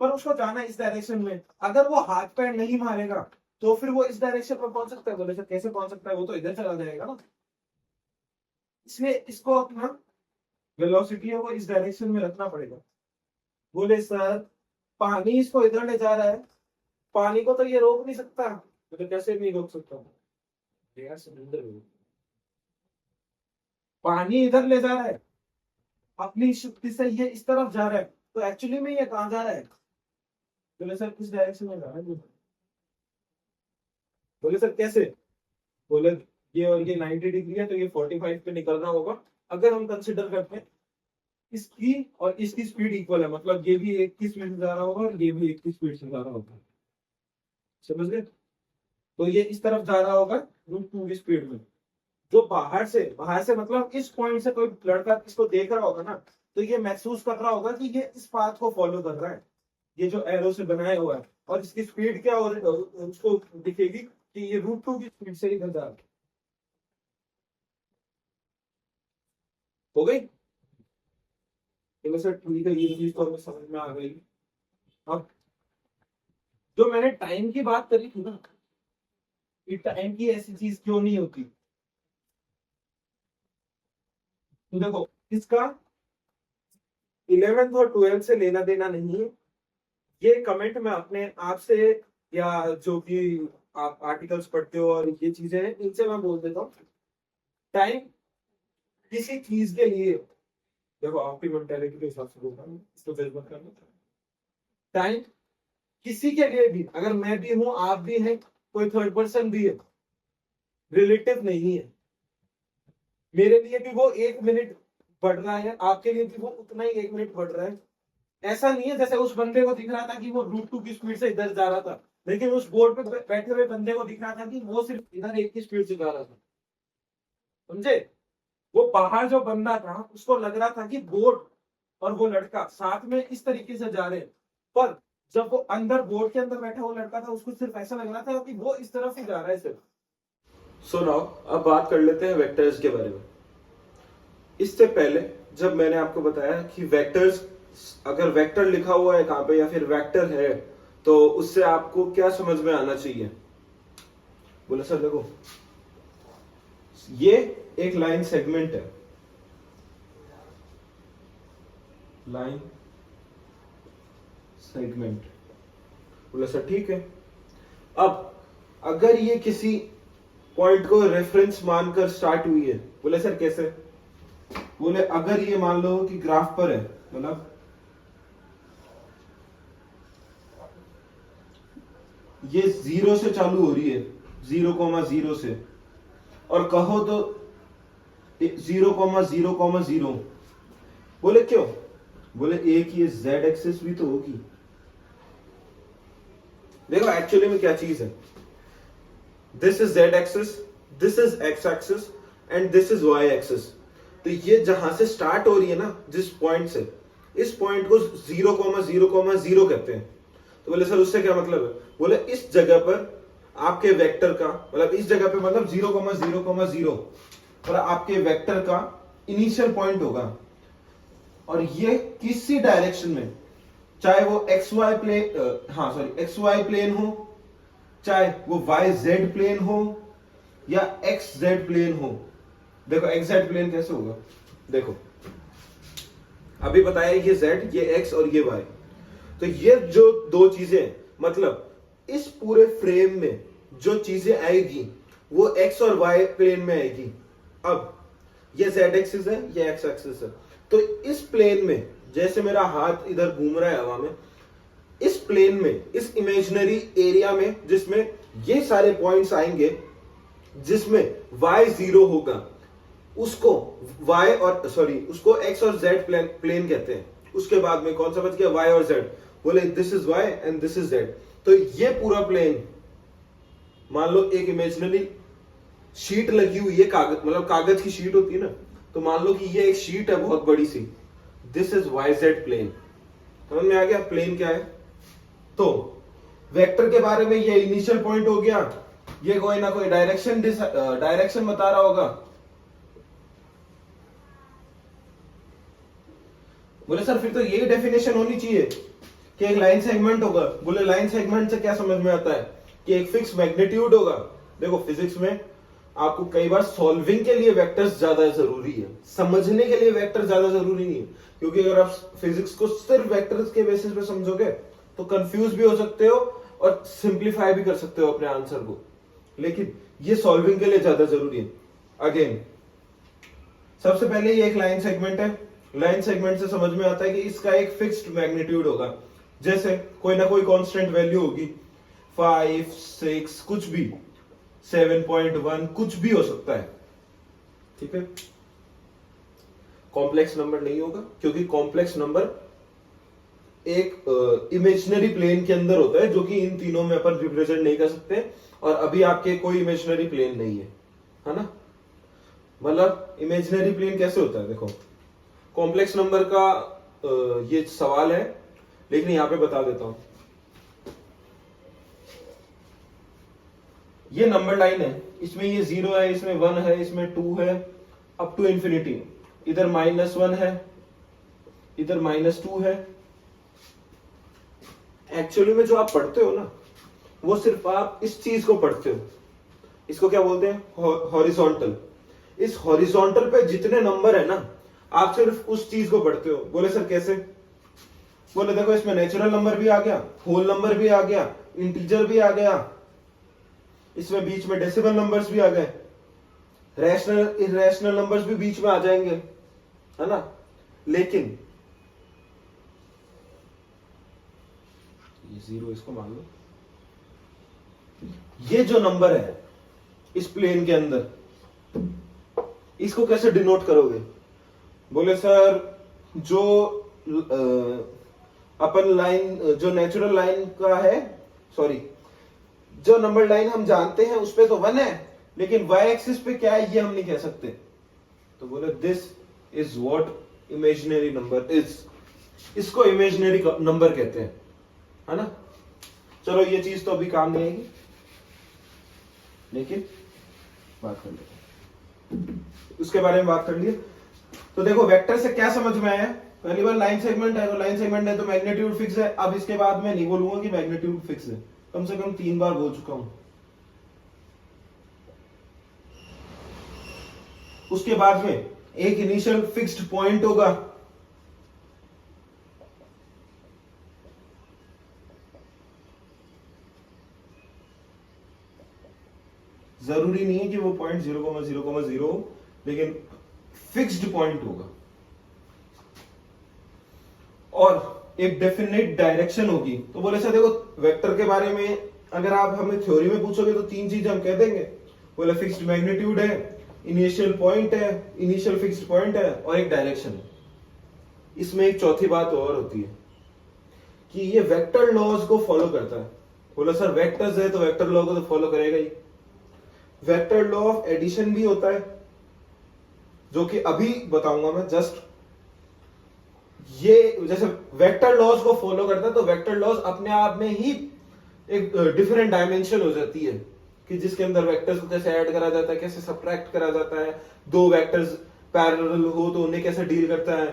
पर उसको जाना है इस डायरेक्शन में, अगर वो हाथ पैर नहीं मारेगा तो फिर वो इस डायरेक्शन में पहुंच सकता है, बोले सर कैसे पहुंच सकता है, वो तो इधर चला जाएगा ना, इसलिए इसको अपना वेलोसिटी है वो इस डायरेक्शन में रखना पड़ेगा। बोले सर पानी इसको इधर ले जा रहा है, पानी को तो ये रोक नहीं सकता, तो कैसे नहीं रोक सकता, यार समुद्र में पानी इधर ले जा रहा है, अपनी शक्ति से ये इस तरफ जा रहा है, तो एक्चुअली में ये कहाँ जा रहा है, बोले सर किस डायरेक्शन में जा रहा है, बोले सर कैसे, बोले ये और ये 90 डिग्री है तो ये 45 पे निकलना होगा, अगर हम कंसिडर करते हैं इसकी और इसकी स्पीड इक्वल है, मतलब ये भी एक की स्पीड से जा रहा होगा और ये भी एक की स्पीड से जा रहा होगा, समझ गए। तो ये इस तरफ जा रहा होगा रूट 2 की स्पीड में, जो बाहर से मतलब इस पॉइंट से कोई लड़का इसको देख रहा होगा ना, तो ये महसूस कर रहा होगा कि ये इस पाथ को फॉलो कर रहा है, ये जो एरो से बनाया हुआ है, और इसकी स्पीड क्या हो रही है उसको दिखेगी कि ये रूट 2 की स्पीड से इधर जा रहा है। हो गई, चलो सर ठीक है, ये चीज तो हमें समझ में आ गई। अब जो मैंने टाइम की बात करी थी ना, टाइम की ऐसी चीज क्यों नहीं होती? तो देखो, इसका 11th और 12th से लेना देना नहीं है। ये कमेंट मैं अपने आप से या जो भी आप आर्टिकल्स पढ़ते हो और ये चीजें हैं, इनसे मैं बोल देता हूँ। टाइम किसी चीज के लिए, देखो आपकी मेंटेलिटी के हिसाब से बोल रहा हूँ, इसको जज मत करना। टाइम किसी के लिए भी, अगर मैं भी हूं, आप भी हैं, कोई थर्ड पर्सन भी है, रिलेटिव नहीं है। मेरे लिए भी वो 1 मिनट बढ़ रहा है, आपके लिए भी वो उतना ही 1 मिनट बढ़ रहा है। ऐसा नहीं है जैसे उस बंदे को दिख रहा था कि वो √2 की स्पीड से इधर जा रहा था, लेकिन उस बोर्ड पे बैठे हुए बंदे को दिख रहा था कि वो सिर्फ इधर 1 की स्पीड से जा रहा था। समझे? वो बाहर जो बंदा था उसको लग रहा था कि बोर्ड और वो लड़का साथ में इस तरीके से जा रहे हैं, पर जब वो अंदर बोर्ड के अंदर बैठा वो लड़का था, उसको सिर्फ ऐसा लग रहा था कि वो इस तरफ ही जा रहा है सिर्फ। सो नाउ अब बात कर लेते हैं वेक्टर्स के बारे में। इससे पहले जब मैंने आपको बताया कि वेक्टर्स, अगर वेक्टर लिखा हुआ है कहां पे या फिर वेक्टर है, तो उससे आपको क्या समझ में आना चाहिए? बोले सर देखो, ये एक लाइन सेगमेंट है, लाइन सेगमेंट। बोले सर ठीक है। अब अगर ये किसी पॉइंट को रेफरेंस मानकर स्टार्ट हुई है, बोले सर कैसे? बोले अगर ये मान लो कि ग्राफ पर है, मतलब ये 0 से चालू हो रही है, 0,0 से, और कहो तो 0,0,0। बोले क्यों? बोले एक ये z एक्सिस भी तो होगी। देखो एक्चुअली में क्या चीज है, this is z axis, this is x axis and this is y axis. तो ये जहां से स्टार्ट हो रही है ना, जिस पॉइंट से, इस पॉइंट को 0,0,0 कहते हैं। तो बोले सर उससे क्या मतलब है? बोले इस जगह पर आपके वेक्टर का, मतलब इस जगह पे मतलब 0,0,0 पर आपके वेक्टर का इनिशियल पॉइंट होगा, और ये किसी डायरेक्शन में, चाहे वो XY प्लेन हो, चाहे वो YZ प्लेन हो या XZ प्लेन हो। देखो XZ प्लेन कैसे होगा? देखो अभी बताया ये Z, ये X और ये Y। तो ये जो दो चीजें, मतलब इस पूरे फ्रेम में जो चीजें आएगी वो X और Y प्लेन में आएगी। अब ये Z एक्सिस है, ये X एक्सिस है। तो इस प्लेन में, जैसे मेरा हाथ इधर घूम रहा है हवा में, इस प्लेन में, इस इमेजिनरी एरिया में जिसमें ये सारे पॉइंट्स आएंगे, जिसमें y 0 होगा, उसको उसको x और z प्लेन कहते हैं। उसके बाद में कौन सा बच गया? y और z। बोले this is y and this is z। तो ये पूरा प्लेन, मान लो एक इमेजिनरी शीट लगी हुई है, कागज, मतलब कागज की शीट होती है ना, तो मान लो कि ये एक शीट है बहुत बड़ी सी, दिस इज YZ प्लेन। समझ में आ गया प्लेन क्या है? तो वेक्टर के बारे में ये इनिशियल पॉइंट हो गया, ये कोई ना कोई डायरेक्शन बता रहा होगा। बोले सर फिर तो यही डेफिनेशन होनी चाहिए कि एक लाइन सेगमेंट होगा। बोले लाइन सेगमेंट से क्या समझ में आता है? कि एक फिक्स मैग्नीट्यूड होगा। देखो फिजिक्स में आपको कई बार सॉल्विंग के लिए वेक्टर्स ज्यादा जरूरी है, समझने के लिए वेक्टर ज्यादा जरूरी नहीं है। क्योंकि अगर आप फिजिक्स को सिर्फ वेक्टर्स के बेसिस पे समझोगे तो कंफ्यूज भी हो सकते हो और सिंप्लीफाई भी कर सकते हो अपने आंसर को, लेकिन ये सॉल्विंग के लिए ज्यादा जरूरी है। अगेन सबसे पहले ये एक लाइन सेगमेंट है। लाइन सेगमेंट से समझ में आता है कि इसका एक फिक्स्ड मैग्नीट्यूड होगा, जैसे कोई ना कोई कांस्टेंट वैल्यू होगी, 5, 6, कुछ भी, 7.1, कुछ भी हो सकता है। ठीक है, कॉम्प्लेक्स नंबर नहीं होगा, क्योंकि कॉम्प्लेक्स नंबर एक इमेजिनरी प्लेन के अंदर होता है, जो कि इन तीनों में अपन रिप्रेजेंट नहीं कर सकते, और अभी आपके कोई इमेजिनरी प्लेन नहीं है ना। मतलब इमेजिनरी प्लेन कैसे होता है? देखो कॉम्प्लेक्स नंबर का ये सवाल है, लेकिन यहां पे बता देता हूं। ये नंबर लाइन है, इसमें ये 0 है, इसमें 1 है, इसमें 2 है, अप टू इंफिनिटी। इधर -1 है, इधर -2 है। एक्चुअली में जो आप पढ़ते हो ना, वो सिर्फ आप इस चीज को पढ़ते हो, इसको क्या बोलते हैं, हॉरिजॉन्टल। इस हॉरिजॉन्टल पे जितने नंबर है ना, आप सिर्फ उस चीज को पढ़ते हो। बोले सर कैसे? बोले देखो इसमें नेचुरल नंबर भी आ गया, होल नंबर भी आ गया, इंटीजर भी आ गया, इसमें बीच में डेसिमल नंबर्स भी आ गए, रैशनल इरैशनल नंबर्स भी बीच में आ जाएंगे, है ना। लेकिन ये जीरो इसको मान लो, ये जो नंबर है इस प्लेन के अंदर, इसको कैसे डिनोट करोगे? बोले सर जो अपन लाइन, जो नेचुरल लाइन का है, सॉरी जो नंबर लाइन हम जानते हैं उस पे तो 1 है, लेकिन y एक्सिस पे क्या है ये हम नहीं कह सकते। तो बोले this is what imaginary number is. इसको इमेजिनरी नंबर कहते हैं, है ना। चलो ये चीज तो अभी काम नहीं आएगी, लेकिन बात कर लेते, उसके बारे में बात कर लिए। तो देखो वेक्टर से क्या समझ में आया? पहली बार लाइन सेगमेंट है, तो लाइन सेगमेंट है तो मैग्नीट्यूड फिक्स है। अब इसके बाद मैं नहीं बोलूंगा कि मैग्नीट्यूड फिक्स है, कम से कम 3 बार बोल चुका हूं। उसके बाद में एक इनिशियल फिक्स्ड पॉइंट होगा, जरूरी नहीं है कि वो पॉइंट 0,0,0 हो, लेकिन फिक्स्ड पॉइंट होगा। और एक डेफिनेट डायरेक्शन होगी। तो बोले सर देखो वेक्टर के बारे में अगर आप हमें थ्योरी में पूछोगे तो 3 चीजें हम कह देंगे। बोले फिक्स्ड मैग्नीट्यूड है, इनिशियल पॉइंट है, इनिशियल फिक्स्ड पॉइंट है, और एक डायरेक्शन है। इसमें एक चौथी बात और होती है कि ये वेक्टर लॉज को फॉलो करता है। बोला सर वेक्टर्स है तो वेक्टर लॉ को तो फॉलो करेगा ही। वेक्टर लॉ ऑफ एडिशन भी होता है, जो कि अभी बताऊंगा मैं। जस्ट ये जैसे वेक्टर लॉज को फॉलो करता है, तो वेक्टर लॉज अपने आप में ही एक डिफरेंट डायमेंशन हो जाती है कि जिसके अंदर वेक्टर्स को कैसे ऐड करा जाता है, कैसे सब्ट्रैक्ट करा जाता है, 2 वेक्टर्स पैरेलल हो तो उन्हें कैसे डील करता है,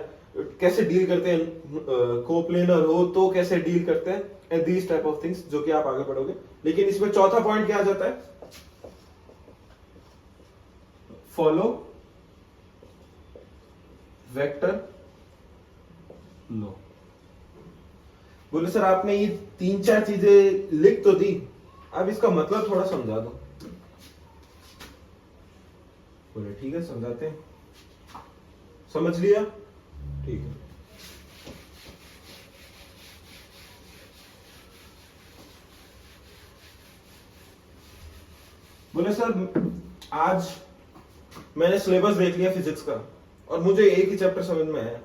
कैसे डील करते हैं, कोप्लेनर हो तो कैसे डील करते हैं, and these type of things, जो कि आप आगे पढ़ोगे। लेकिन इसमें चौथा पॉइंट क्या आ जाता है? Follow vector law. बोले सर आपने ये 3-4 चीजें लिख तो दी, अब इसका मतलब थोड़ा समझा दो। बोले ठीक है समझाते हैं। समझ लिया? ठीक है। बोले सर आज मैंने सिलेबस देख लिया फिजिक्स का और मुझे एक ही चैप्टर समझ में आया।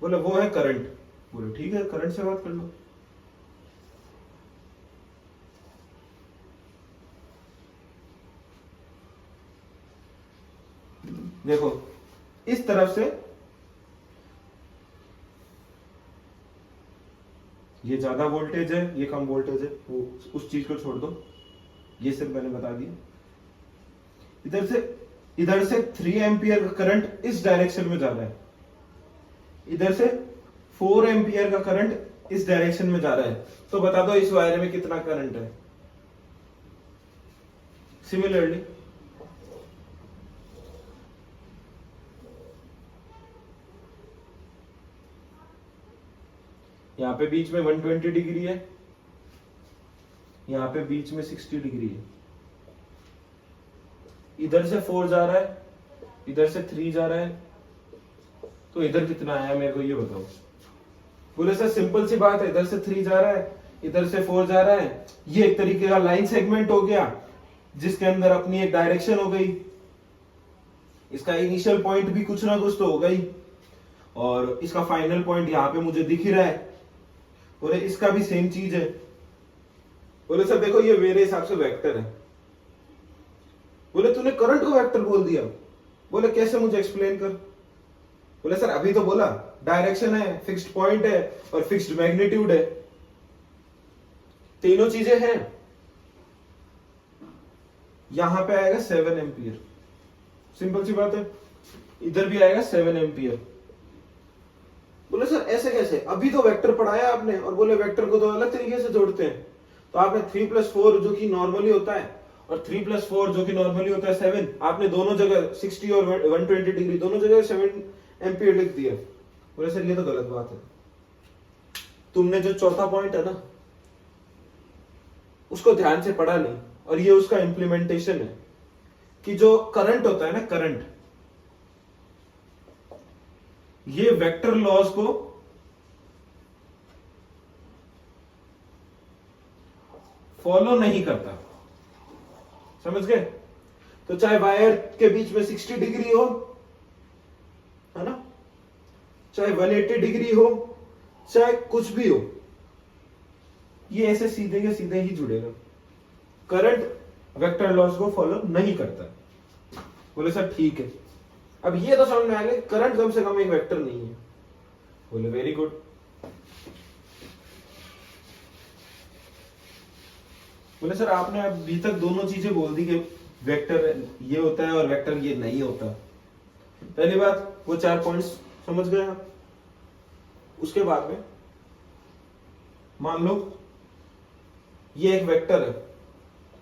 बोले वो है करंट। बोले ठीक है करंट से बात कर लो। देखो इस तरफ से ये ज्यादा वोल्टेज है, ये कम वोल्टेज है, वो उस चीज को छोड़ दो, ये सिर्फ मैंने बता दिया। इधर से 3 एम्पियर का करंट इस डायरेक्शन में जा रहा है, इधर से 4 एम्पियर का करंट इस डायरेक्शन में जा रहा है। तो बता दो इस वायर में कितना करंट है। सिमिलरली यहां पे बीच में 120 डिग्री है, यहां पे बीच में 60 डिग्री है। इधर से 4 जा रहा है, इधर से 3 जा रहा है, तो इधर कितना आया मेरे को ये बताओ। बोले सर सिंपल सी बात है, इधर से 3 जा रहा है, इधर से 4 जा रहा है, ये एक तरीके का लाइन सेगमेंट हो गया जिसके अंदर अपनी एक डायरेक्शन हो गई। इसका इनिशियल पॉइंट भी कुछ ना कुछ तो होगा ही, और इसका फाइनल पॉइंट यहां पे मुझे दिख ही रहा है। बोले इसका भी सेम चीज है। बोले सर देखो ये मेरे हिसाब से वेक्टर है। बोले तूने करंट को वेक्टर बोल दिया। बोले कैसे, मुझे एक्सप्लेन कर। बोले सर अभी तो बोला डायरेक्शन है, फिक्स्ड पॉइंट है और फिक्स्ड मैग्नीट्यूड है, तीनों चीजें हैं। यहां पे आएगा 7 एम्पियर, सिंपल सी बात है। इधर भी आएगा 7 एम्पियर। बोले सर ऐसे कैसे, अभी तो वेक्टर पढ़ाया आपने। और बोले वेक्टर को तो अलग तरीके से जोड़ते हैं। तो आपने 3 + 4 जो कि नॉर्मली होता है, और 3+4 जो कि नॉर्मली होता है 7, आपने दोनों जगह 60 और 120 डिग्री दोनों जगह 7 एम्पियर लिख दिया। बोले सर ये तो गलत बात है, तुमने जो चौथा पॉइंट है ना उसको ध्यान से पढ़ा नहीं, और ये उसका इंप्लीमेंटेशन है कि जो करंट होता है ना, करंट, ये वेक्टर लॉज को फॉलो नहीं करता, समझ गए? तो चाहे वायर के बीच में 60 डिग्री हो, है ना, चाहे 180 डिग्री हो, चाहे कुछ भी हो, ये ऐसे सीधे के सीधे ही जुड़ेगा। करंट वेक्टर लॉज को फॉलो नहीं करता। बोले सर ठीक है, अब ये तो समझ में आ गया करंट कम से कम एक वेक्टर नहीं है। बोले वेरी गुड। बोले सर आपने अभी तक दोनों चीजें बोल दी कि वेक्टर ये होता है और वेक्टर ये नहीं होता। पहली बात वो 4 पॉइंट्स समझ गए आप। उसके बाद में मान लो ये एक वेक्टर है,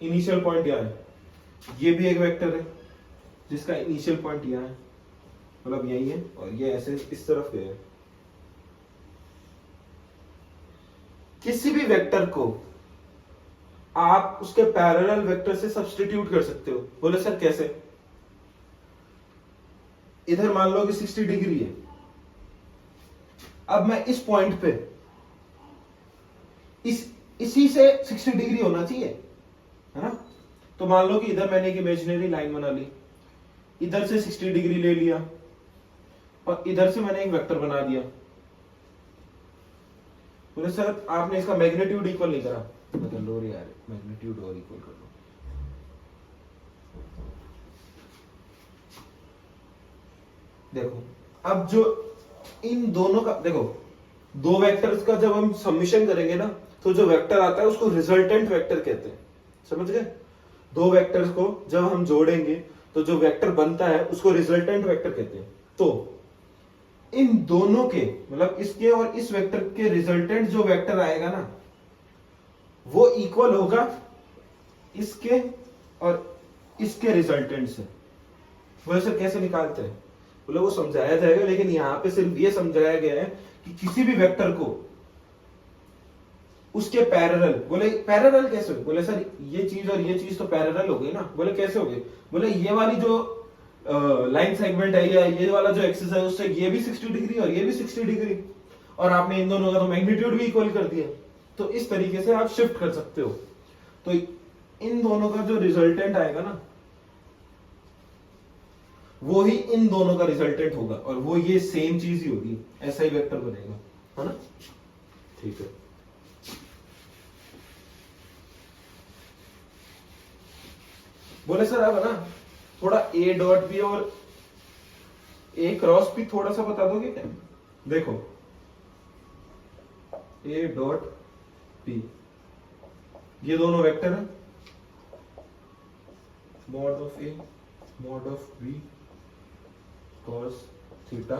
इनिशियल पॉइंट यहाँ है, ये भी एक वेक्टर है जिसका इनिशियल पॉइंट यहाँ है, मतलब यही है, और ये ऐसे इस तरफ गया है। किसी भी वेक्टर को आप उसके पैरेलल वेक्टर से सब्स्टिट्यूट कर सकते हो। बोले सर कैसे? इधर मान लो कि 60 डिग्री है, अब मैं इस पॉइंट पे इसी से 60 डिग्री होना चाहिए, है ना? तो मान लो कि इधर मैंने एक इमेजिनरी लाइन बना ली, इधर से 60 डिग्री ले लिया और इधर से मैंने एक वेक्टर बना दिया। बोले सर आपने इसका मैग्नीट्यूड इक्वल नहीं करा। कर लो रे यार, मैग्नीट्यूड और इक्वल कर लो। देखो अब जो इन दोनों का, देखो दो वेक्टर्स का जब हम समिशन करेंगे ना, तो जो वेक्टर आता है उसको रिजल्टेंट वेक्टर कहते हैं, समझ गए? दो वेक्टर्स को जब हम जोड़ेंगे तो जो वेक्टर बनता है उसको रिजल्टेंट वेक्टर कहते हैं। तो इन दोनों के, मतलब इसके और इस वेक्टर के रिजल्टेंट जो वेक्टर आएगा ना, वो इक्वल होगा इसके और इसके रिजल्टेंट से। वो सर कैसे निकालते हैं? बोले वो समझाया जाएगा, लेकिन यहां पे सिर्फ ये समझाया गया है कि किसी भी वेक्टर को उसके पैरेलल। बोले पैरेलल कैसे? बोले सर ये चीज और ये चीज तो पैरेलल हो गई ना। बोले कैसे हो गई? बोले ये वाली जो लाइन सेगमेंट है या ये वाला जो एक्सिस है उससे ये भी 60 डिग्री और ये भी 60 डिग्री, और आपने इन दोनों का तो मैग्नीट्यूड भी इक्वल कर दिया। तो इस तरीके से आप शिफ्ट कर सकते हो। तो इन दोनों का जो रिजल्टेंट आएगा ना, वो ही इन दोनों का रिजल्टेंट होगा, और वो ये सेम चीज ही होगी, ऐसा ही वेक्टर बनेगा, है ना? ठीक है। बोले सर अब ना थोड़ा ए डॉट बी और ए क्रॉस भी थोड़ा सा बता दोगे क्या? देखो ए डॉट बी, ये दोनों वेक्टर है, mod of a mod of b cos theta,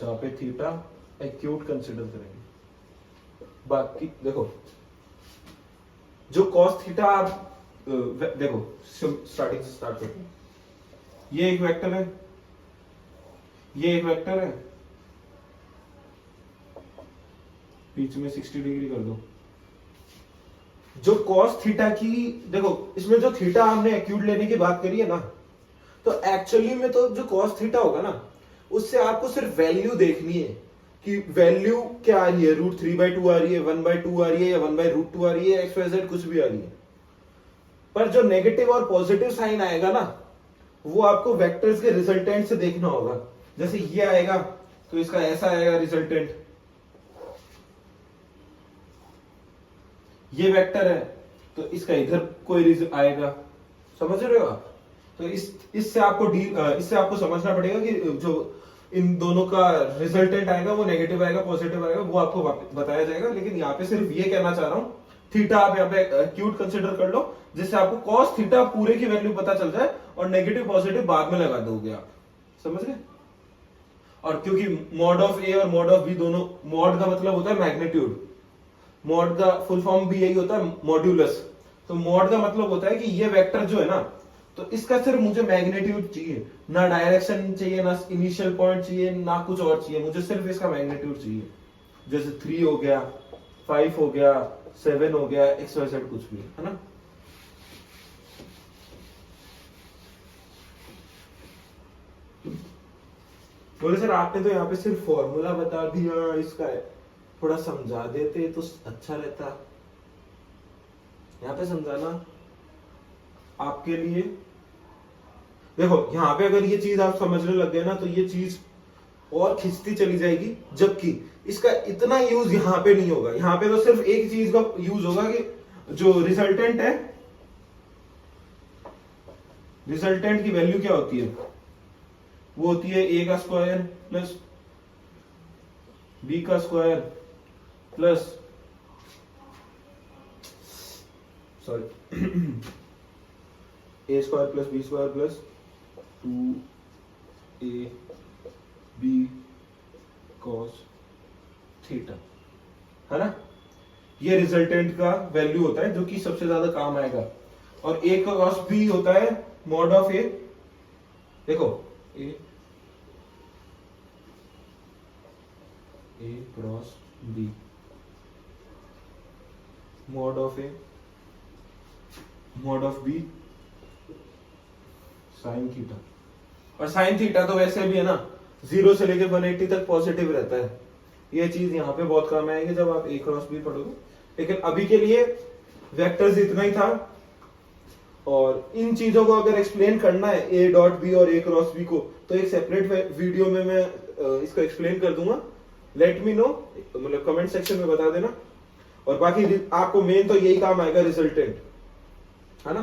जहां पे थीटा एक्यूट कंसिडर करेंगे। बाकी देखो जो कॉस थीटा आप देखो स्टार्टिंग से स्टार्ट करते हैं। ये एक वेक्टर है, ये एक वेक्टर है, बीच में 60 डिग्री कर दो। जो कॉस थीटा की, देखो इसमें जो थीटा हमने एक्यूट लेने की बात करी है ना, तो एक्चुअली में तो जो कॉस थीटा होगा ना, उससे आपको सिर्फ वैल्यू देखनी है कि वैल्यू क्या आ रही है, √3/2 आ रही है, 1/2 आ रही है, या 1/√2 आ रही है, XYZ कुछ भी आ रही है। पर जो नेगेटिव और पॉजिटिव साइन आएगा ना, वो आपको वेक्टर्स के रिजल्टेंट से देखना होगा। जैसे ये आएगा तो इसका ऐसा आएगा रिजल्टेंट, ये वेक्टर है तो इसका इधर कोई आएगा, समझ रहे हो आप? तो इससे आपको समझना पड़ेगा कि जो इन दोनों का रिजल्टेंट आएगा वो नेगेटिव आएगा पॉजिटिव आएगा, वो आपको बताया जाएगा। लेकिन यहाँ पे सिर्फ ये कहना चाह रहा हूं, थीटा आप यहाँ पे एक्यूट कंसिडर कर लो, जिससे आपको कॉस थीटा पूरे की वैल्यू पता चल जाए, और नेगेटिव पॉजिटिव बाद में लगा दोगे आप, समझ गए? और क्योंकि मॉड ऑफ ए और मॉड ऑफ बी दोनों, मॉड का मतलब होता है मैग्नीट्यूड, मॉड का फुल फॉर्म भी यही होता है मॉड्यूलस, तो मॉड का मतलब होता है कि ये वेक्टर जो है ना, तो इसका सिर्फ मुझे मैग्नीट्यूड चाहिए, ना डायरेक्शन चाहिए, ना इनिशियल पॉइंट चाहिए, ना कुछ और चाहिए, मुझे सिर्फ इसका मैग्नीट्यूड चाहिए। जैसे 3 हो गया, 5 हो गया, 7 हो गया, XYZ कुछ भी, है ना। बोले सर आपने तो यहाँ पे सिर्फ फॉर्मूला बता दिया इसका है, थोड़ा समझा देते तो अच्छा रहता। यहाँ पे समझाना आपके लिए, देखो यहाँ पे अगर ये चीज आप समझने लग गए ना तो ये चीज और खिंचती चली जाएगी, जबकि इसका इतना यूज यहाँ पे नहीं होगा। यहाँ पे तो सिर्फ एक चीज का यूज होगा कि जो रिजल्टेंट है, रिजल्टेंट की वैल्यू क्या होती है, वो होती है a का स्क्वायर प्लस b का square plus sorry a square plus b square plus 2ab cos theta, है ना। ये रिजल्टेंट का वैल्यू होता है जो कि सबसे ज्यादा काम आएगा। और a का cos b होता है मॉड ऑफ a, देखो a cross b mod of a mod of b sine theta. और साइन थीटा तो वैसे भी है ना 0 से लेकर 180 तक पॉजिटिव रहता है। ये चीज यहाँ पे बहुत काम आएगी जब आप a क्रॉस b पढ़ोगे। लेकिन अभी के लिए वेक्टर्स इतना ही था। और इन चीजों को अगर एक्सप्लेन करना है a डॉट b और a क्रॉस b को, तो एक सेपरेट वीडियो में मैं इसको एक्सप्लेन कर दूंगा। लेट मी नो, मतलब कमेंट सेक्शन में बता देना। और बाकी आपको मेन तो यही काम आएगा, रिजल्टेंट, है ना।